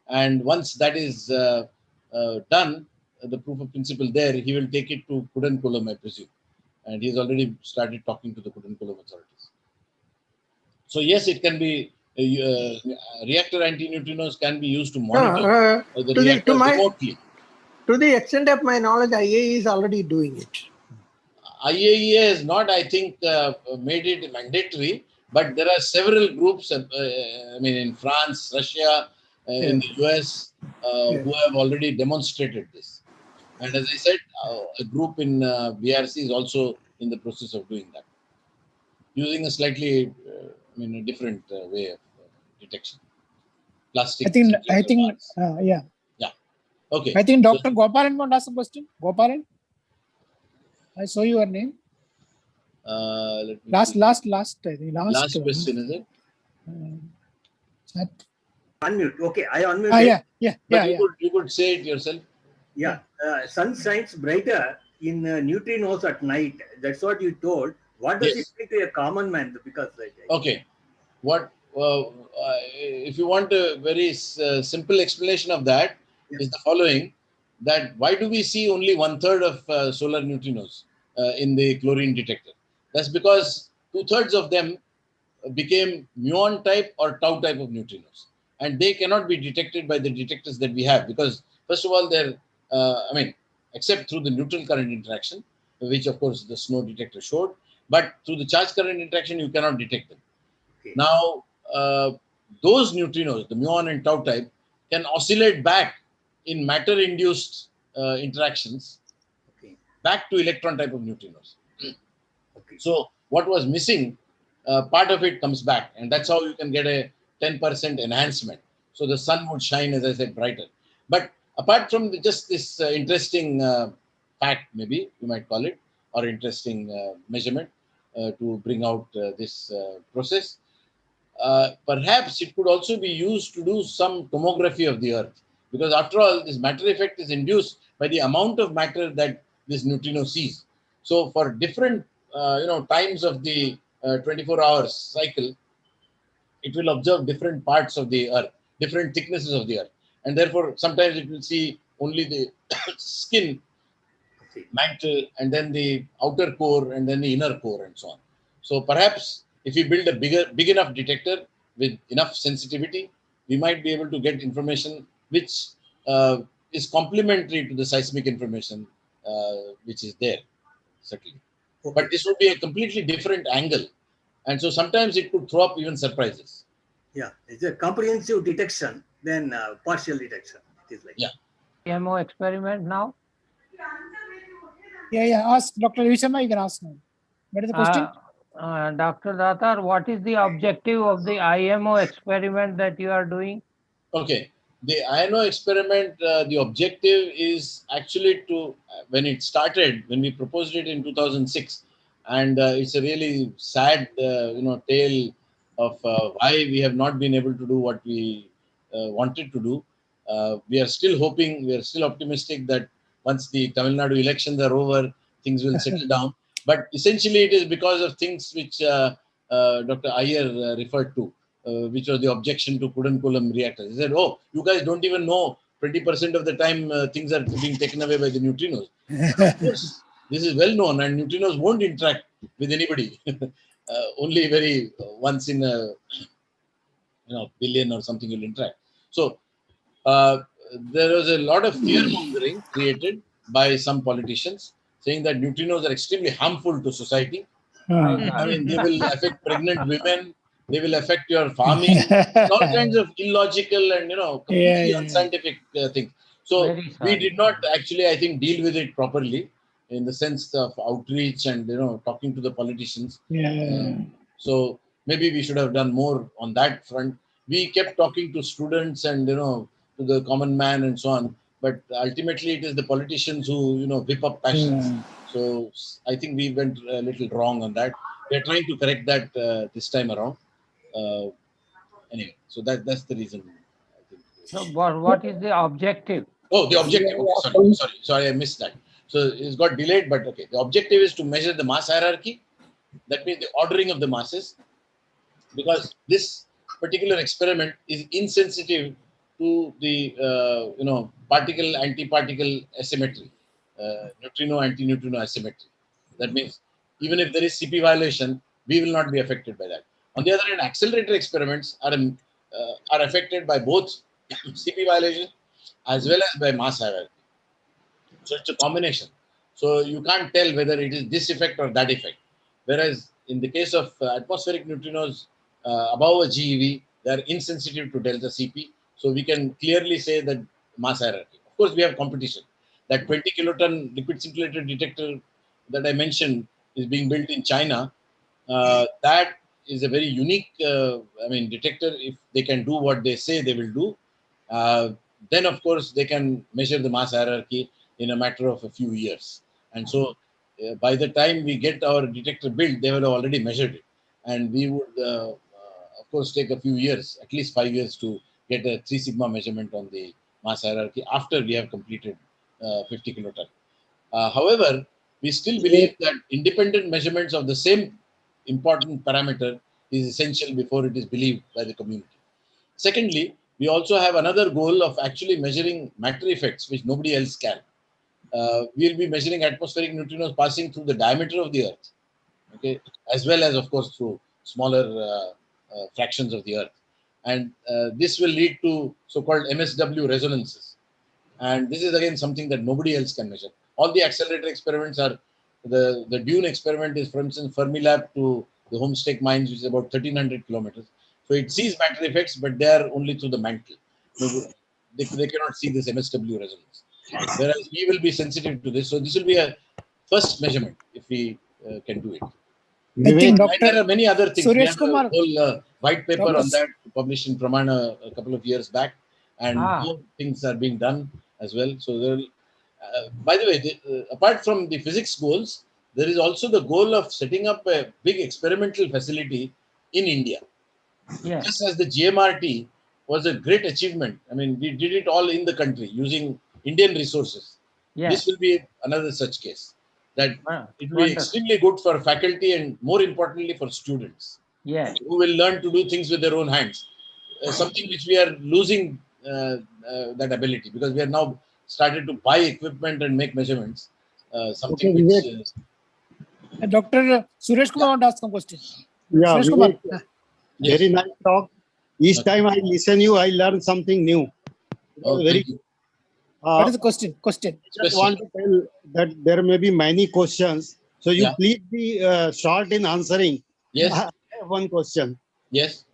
And once that is done, the proof of principle there, he will take it to Kudankulam, I presume. And he's already started talking to the Kudankulam authorities. So yes, it can be, reactor antineutrinos can be used to monitor the reactor remotely. To the extent of my knowledge, IAEA is already doing it. IAEA has not, I think, made it mandatory, but there are several groups, in France, Russia, in the US, who have already demonstrated this. And as I said, a group in BRC is also in the process of doing that, using a slightly, a different way of detection. Plastic. I think, yeah. Yeah. Okay. I think Dr. Gopalan want to ask a question. Gopalan? I saw your name. Last question, is it? Chat. Unmute. Okay, I unmute. You could say it yourself. Yeah. Sun shines brighter in neutrinos at night. That's what you told. What does it mean to a common man? Because okay, what if you want a very simple explanation of that is the following: that why do we see only 1/3 of solar neutrinos in the chlorine detector? That's because 2/3 of them became muon type or tau type of neutrinos, and they cannot be detected by the detectors that we have, because first of all they're except through the neutral current interaction, which of course the snow detector showed, but through the charge current interaction you cannot detect them. Okay. Now those neutrinos, the muon and tau type, can oscillate back in matter induced interactions back to electron type of neutrinos. So what was missing, part of it comes back, and that's how you can get a 10% enhancement. So the sun would shine, as I said, brighter. But apart from just this interesting fact, maybe you might call it, or interesting measurement to bring out this process, perhaps it could also be used to do some tomography of the Earth, because after all, this matter effect is induced by the amount of matter that this neutrino sees. So for different times of the 24 hours cycle, it will observe different parts of the Earth, different thicknesses of the Earth, and therefore sometimes it will see only the skin mantle, and then the outer core, and then the inner core, and so on. So perhaps if we build a big enough detector with enough sensitivity, we might be able to get information which is complementary to the seismic information which is there, certainly. Okay. But this would be a completely different angle, And so sometimes it could throw up even surprises. Yeah, it's a comprehensive detection, then partial detection. It is like IMO experiment now. Yeah. Ask Dr. Vishama, you can ask now. What is the question? Dr. Datar, what is the objective of the IMO experiment that you are doing? Okay. The INO experiment, the objective is actually to, when it started, when we proposed it in 2006, and it's a really sad, tale of why we have not been able to do what we wanted to do. We are still hoping, we are still optimistic that once the Tamil Nadu elections are over, things will settle down. But essentially, it is because of things which Dr. Iyer referred to. Which was the objection to Kudankulam reactors. He said, oh, you guys don't even know 20% of the time things are being taken away by the neutrinos. Of course, this is well known, and neutrinos won't interact with anybody. Only very once in a billion or something will interact. So there was a lot of fear mongering created by some politicians saying that neutrinos are extremely harmful to society. I mean, they will affect pregnant women. They will affect your farming. All kinds of illogical and completely unscientific things. So we did not actually, I think, deal with it properly in the sense of outreach and talking to the politicians. So maybe we should have done more on that front. We kept talking to students and to the common man and so on. But ultimately, it is the politicians who whip up passions. So I think we went a little wrong on that. We are trying to correct that this time around. Anyway, so that's the reason. I think. So what is the objective? Oh, the objective. Okay, sorry, I missed that. So it's got delayed, but okay. The objective is to measure the mass hierarchy. That means the ordering of the masses, because this particular experiment is insensitive to the particle antiparticle asymmetry, neutrino antineutrino asymmetry. That means even if there is CP violation, we will not be affected by that. On the other hand, accelerator experiments are affected by both CP violation as well as by mass hierarchy. So it's a combination. So you can't tell whether it is this effect or that effect. Whereas in the case of atmospheric neutrinos above a GeV, they are insensitive to delta CP. So we can clearly say that mass hierarchy. Of course, we have competition. That 20 kiloton liquid scintillator detector that I mentioned is being built in China. That is a very unique, detector. If they can do what they say they will do, then of course they can measure the mass hierarchy in a matter of a few years. And so by the time we get our detector built, they will have already measured it. And we would, of course, take a few years, at least 5 years, to get a 3 sigma measurement on the mass hierarchy after we have completed 50 kiloton. However, we still believe that independent measurements of the same important parameter is essential before it is believed by the community. Secondly, we also have another goal of actually measuring matter effects, which nobody else can. We'll be measuring atmospheric neutrinos passing through the diameter of the Earth, okay, as well as, of course, through smaller fractions of the Earth. And this will lead to so-called MSW resonances. And this is, again, something that nobody else can measure. All the accelerator experiments are, the Dune experiment is, for instance, Fermilab to the Homestake mines, which is about 1,300 kilometers. So it sees matter effects, but they are only through the mantle. They cannot see this MSW resonance. Whereas we will be sensitive to this. So this will be a first measurement if we can do it. And there are many other things. We have a whole white paper on that published in Pramana a couple of years back. And more things are being done as well. So there will, by the way, apart from the physics goals, there is also the goal of setting up a big experimental facility in India. Yes. Just as the GMRT was a great achievement. I mean, we did it all in the country using Indian resources. Yes. This will be another such case. That it will be extremely good for faculty and more importantly for students. Yes. Who will learn to do things with their own hands. Something which we are losing that ability, because we are now started to buy equipment and make measurements. Something which... Dr. Suresh Kumar want to ask some question. Yeah, Suresh Kumar. Very nice talk. Each time I listen you, I learn something new. Very good. What is the question? I just want to tell that there may be many questions. So you please be short in answering. Yes. have one question. Yes.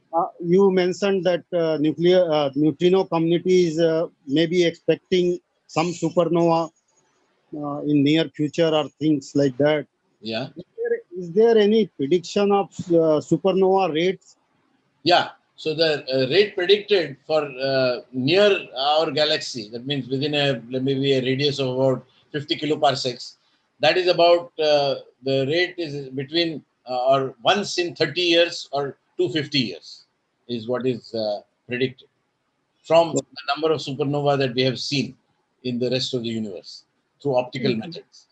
You mentioned that neutrino community is maybe expecting some supernova in near future or things like that. Yeah. Is there any prediction of supernova rates? Yeah. So the rate predicted for near our galaxy, that means within maybe a radius of about 50 kiloparsecs, that is about the rate is between or once in 30 years or 250 years is what is predicted from the number of supernova that we have seen in the rest of the universe through optical methods.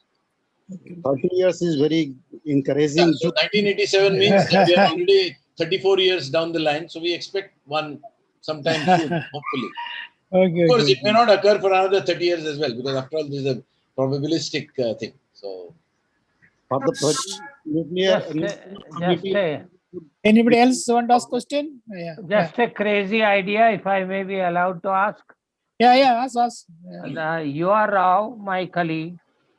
30 years is very encouraging. Yeah, so 1987 means that we are already 34 years down the line. So we expect one sometime soon, hopefully. Of course, it may not occur for another 30 years as well, because after all, this is a probabilistic thing. So, for the nuclear anybody else want to ask question? Just a crazy idea, if I may be allowed to ask. Ask. Yuva Rao, my colleague,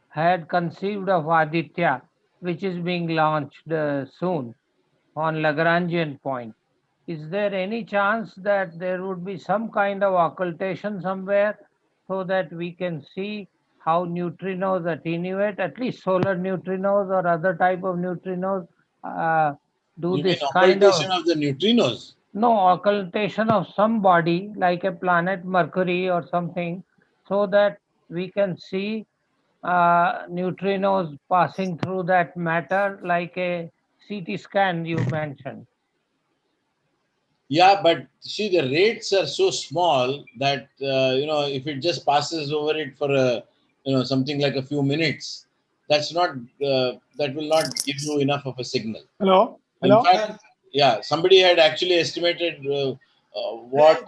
had conceived of Aditya, which is being launched soon on Lagrangian point. Is there any chance that there would be some kind of occultation somewhere so that we can see how neutrinos attenuate, at least solar neutrinos or other type of neutrinos do you this mean kind occultation of the neutrinos? No, occultation of some body like a planet Mercury or something, so that we can see neutrinos passing through that matter like a CT scan you mentioned. Yeah, but see, the rates are so small that, if it just passes over it for something like a few minutes, that will not give you enough of a signal. Hello? In fact, yeah, somebody had actually estimated what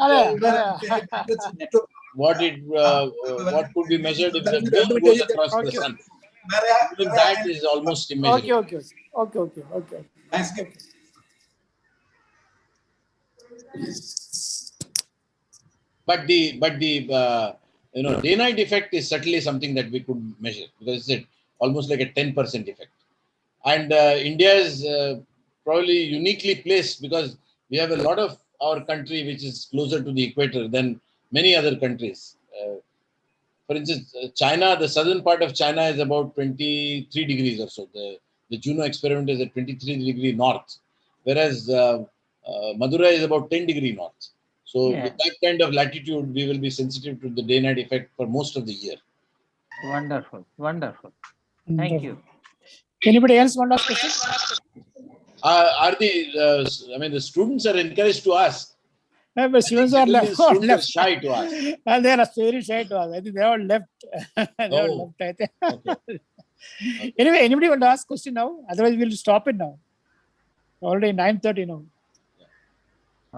could be measured if the moon goes across the sun. Even that is almost immeasurable. Okay. But the day-night effect is certainly something that we could measure, because it's almost like a 10% effect. And India is probably uniquely placed because we have a lot of our country which is closer to the equator than many other countries. For instance, China, the southern part of China is about 23 degrees or so. The Juno experiment is at 23 degree north, whereas Madura is about 10 degree north. So with that kind of latitude, we will be sensitive to the day-night effect for most of the year. Wonderful. Thank you. Anybody else want to ask questions? The students are encouraged to ask. But students are left. Shy to ask. They are very shy to ask. I think they are left. I think. Okay. Anyway, anybody want to ask question now? Otherwise, we'll stop it now. Already 9:30 now.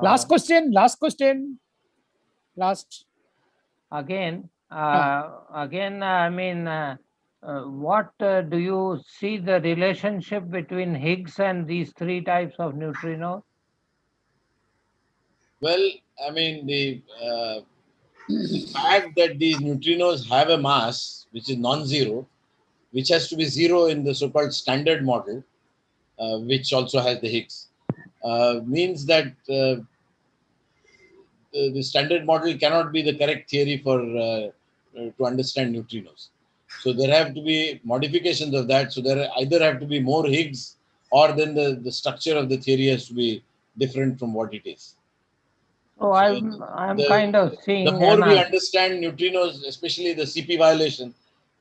Last question. Again, I mean, what do you see the relationship between Higgs and these three types of neutrinos? Well, I mean, the fact that these neutrinos have a mass which is non-zero, which has to be zero in the so-called standard model, which also has the Higgs, means that the standard model cannot be the correct theory for to understand neutrinos. So there have to be modifications of that. So there either have to be more Higgs, or then the structure of the theory has to be different from what it is. Oh, so I'm kind of seeing. The more we understand neutrinos, especially the CP violation,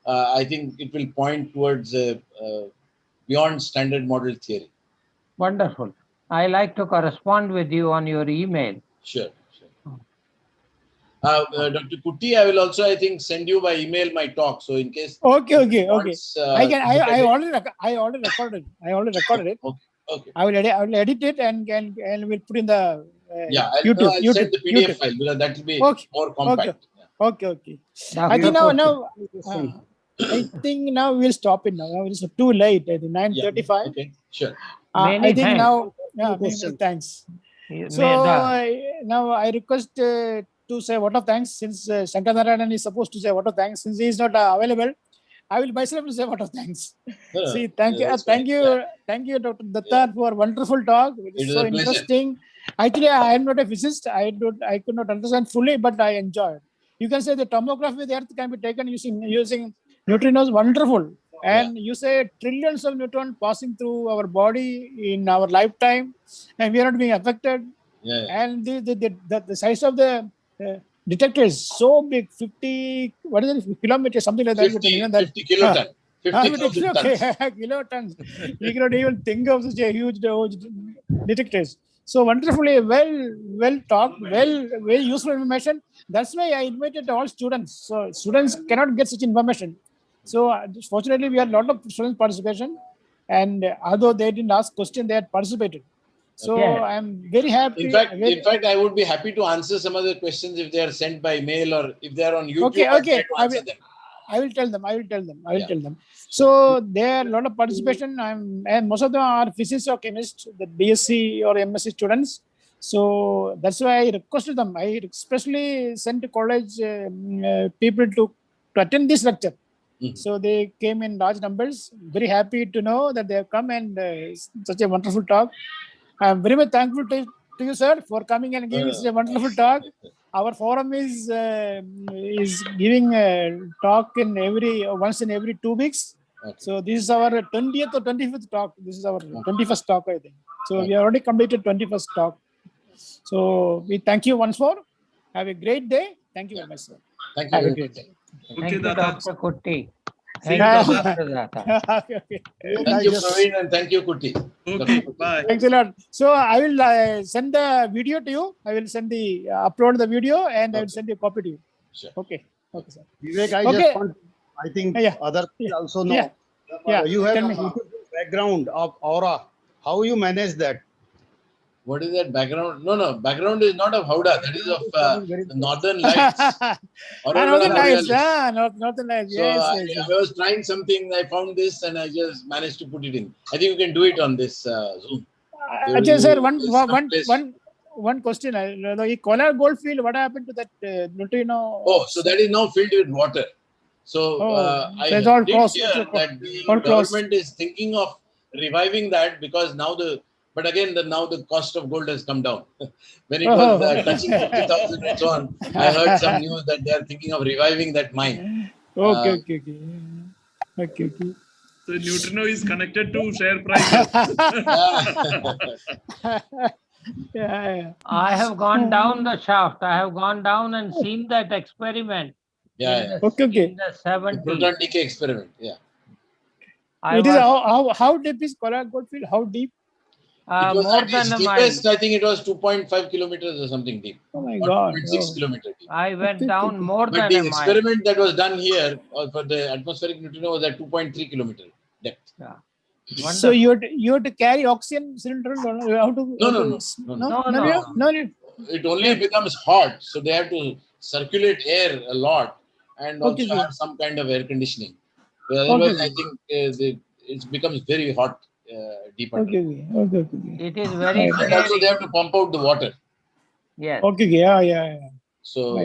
I think it will point towards beyond standard model theory. Wonderful. I like to correspond with you on your email. Sure. Dr. Kutty, I will also, I think, send you by email my talk. So in case. Okay. I already recorded it. Okay. I will edit it and we'll put in the YouTube. I'll send the PDF file because that will be more compact. Okay. I think now we'll stop it now. Now it's too late. I think 9:35. Okay, sure. I think thanks. Now. Thanks. So now I request to say a word of thanks, since Shankar Narayanan is supposed to say a word of thanks. Since he is not available, I will myself say a lot of thanks. See, thank you, Dr. Datta, for a wonderful talk. It is so interesting. Actually, I am not a physicist. I could not understand fully, but I enjoyed. You can say the tomography of the Earth can be taken using neutrinos. Wonderful. And you say trillions of neutrons passing through our body in our lifetime, and we are not being affected. And the size of the detector is so big, 50, what is it, kilometers, something like that. 50 kilotons. 50,000 tons. Kilotons. We cannot even think of such a huge detectors. So wonderfully well talked, very useful information. That's why I invited all students. So students cannot get such information. So fortunately, we had a lot of students participation, and although they didn't ask question, they had participated. So I'm very happy. In fact, I would be happy to answer some of the questions if they are sent by mail or if they are on YouTube. Okay. I will tell them. So there are a lot of participation. And most of them are physicists or chemists, the BSc or MSc students. So that's why I requested them. I especially sent to college people to attend this lecture. So they came in large numbers. Very happy to know that they have come and such a wonderful talk. I am very much thankful to you, sir, for coming and giving such a wonderful talk. Our forum is giving a talk once in every 2 weeks. So this is our 20th or 25th talk. This is our 21st talk, I think. So we already completed 21st talk. So we thank you once more. Have a great day. Thank you very much, sir. Thank you. Have a great day. Thank you, Dr. Kutty. Thank you, Praveen, and thank you, Kutty. Okay, bye. Thanks a lot. So I will send the video to you. I will send upload the video and I will send you a copy to you. Sure. Okay, sir. Vivek, I think other people also know. You have a beautiful background of aura. How you manage that? What is that background? No. Background is not of Howrah. That is of Northern Lights. Northern Lights. So I was trying something. I found this and I just managed to put it in. I think you can do it on this Zoom. Ajay sir, one question. The Kolar Goldfield, what happened to that neutrino? Oh, so that is now filled with water. So I hear that the government is thinking of reviving that because now but again, now the cost of gold has come down. When it was touching 50,000 and so on, I heard some news that they are thinking of reviving that mine. Okay. So neutrino is connected to share prices. I have gone down the shaft. I have gone down and seen that experiment. In the 70s. Proton decay experiment. How deep is Kolar Goldfield? How deep? It was more at than its a deepest, mile. I think it was 2.5 kilometers or something deep. Oh my God. 2.6 kilometers deep. I went down more than a the mile. experiment that was done here for the atmospheric neutrino was at 2.3 kilometer depth. So you had to carry oxygen cylinder? No. It only becomes hot, so they have to circulate air a lot and also have some kind of air conditioning. Otherwise, I think it becomes very hot deep under. It is very and also they have to pump out the water. Yes. So,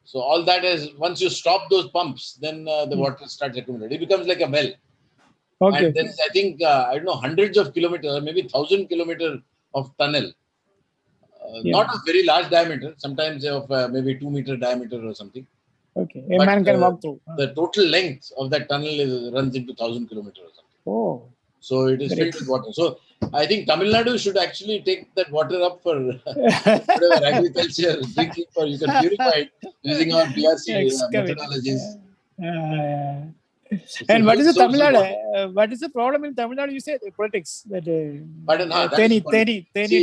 so all that is, once you stop those pumps, then the water starts accumulating. It becomes like a well. And there is, I think, I don't know, hundreds of kilometers, maybe 1,000 kilometers of tunnel. Not of very large diameter, sometimes of maybe 2 meter diameter or something. A man can walk through. The total length of that tunnel runs into 1,000 kilometers or something. So it is filled with water. So I think Tamil Nadu should actually take that water up for whatever agriculture, drinking, for you can purify it using our PRC methodologies. And what is the Tamil Nadu? What is the problem in Tamil Nadu? You say politics. Theni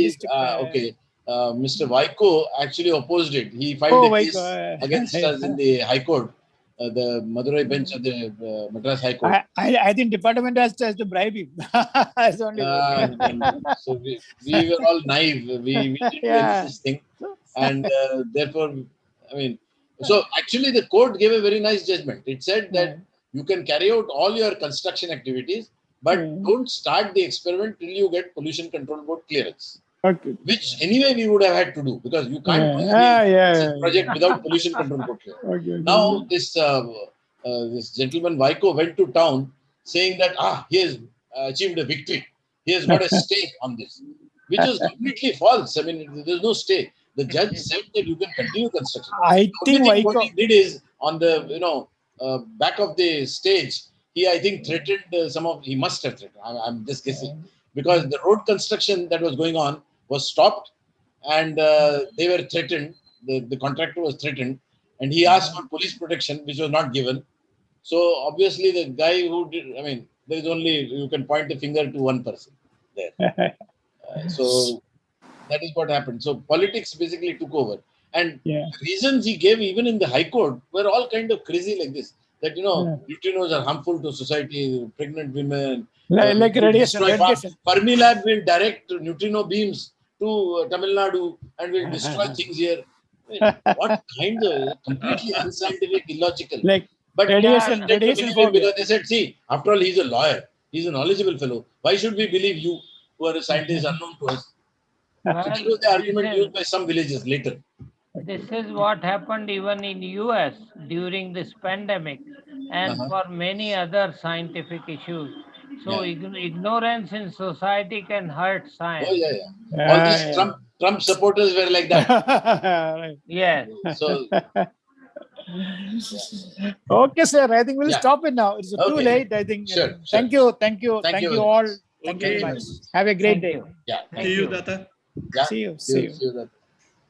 district. Mr. Vaiko actually opposed it. He filed a case against us in the High Court, the Madurai bench of the Madras High Court. I think department has to bribe him. So we were all naive. We didn't do this thing. And therefore, I mean, so actually the court gave a very nice judgment. It said that you can carry out all your construction activities, but don't start the experiment till you get Pollution Control Board clearance. Which anyway we would have had to do because you can't do this project without Pollution Control Board clearance. Now this this gentleman Vaiko went to town saying that he has achieved a victory. He has got a stay on this, which was completely false. I mean, there's no stay. The judge said that you can continue construction. I think what he did is on the back of the stage, I think threatened he must have threatened. I'm just guessing, because the road construction that was going on was stopped, and they were threatened. The contractor was threatened, and he asked for police protection, which was not given. So obviously the guy who did, I mean, there is only, you can point the finger to one person there. So that is what happened. So politics basically took over. And the reasons he gave even in the High Court were all kind of crazy like this. That, neutrinos are harmful to society, pregnant women. Like radiation. Fermilab will direct neutrino beams to Tamil Nadu and will destroy things here. I mean, what kind of completely unscientific, illogical. But radiation because they said, see, after all, he's a lawyer. He's a knowledgeable fellow. Why should we believe you, who are a scientist unknown to us? Well, that was the argument used by some villages later. This is what happened even in US during this pandemic and for many other scientific issues. So ignorance in society can hurt science. Oh, yeah. All these Trump supporters were like that. Yes. So, okay, sir. I think we'll stop it now. It's too late, I think. Sure. Thank you all. Thank you very much. Have a great day. Yeah. See you, Data. Yeah. See you.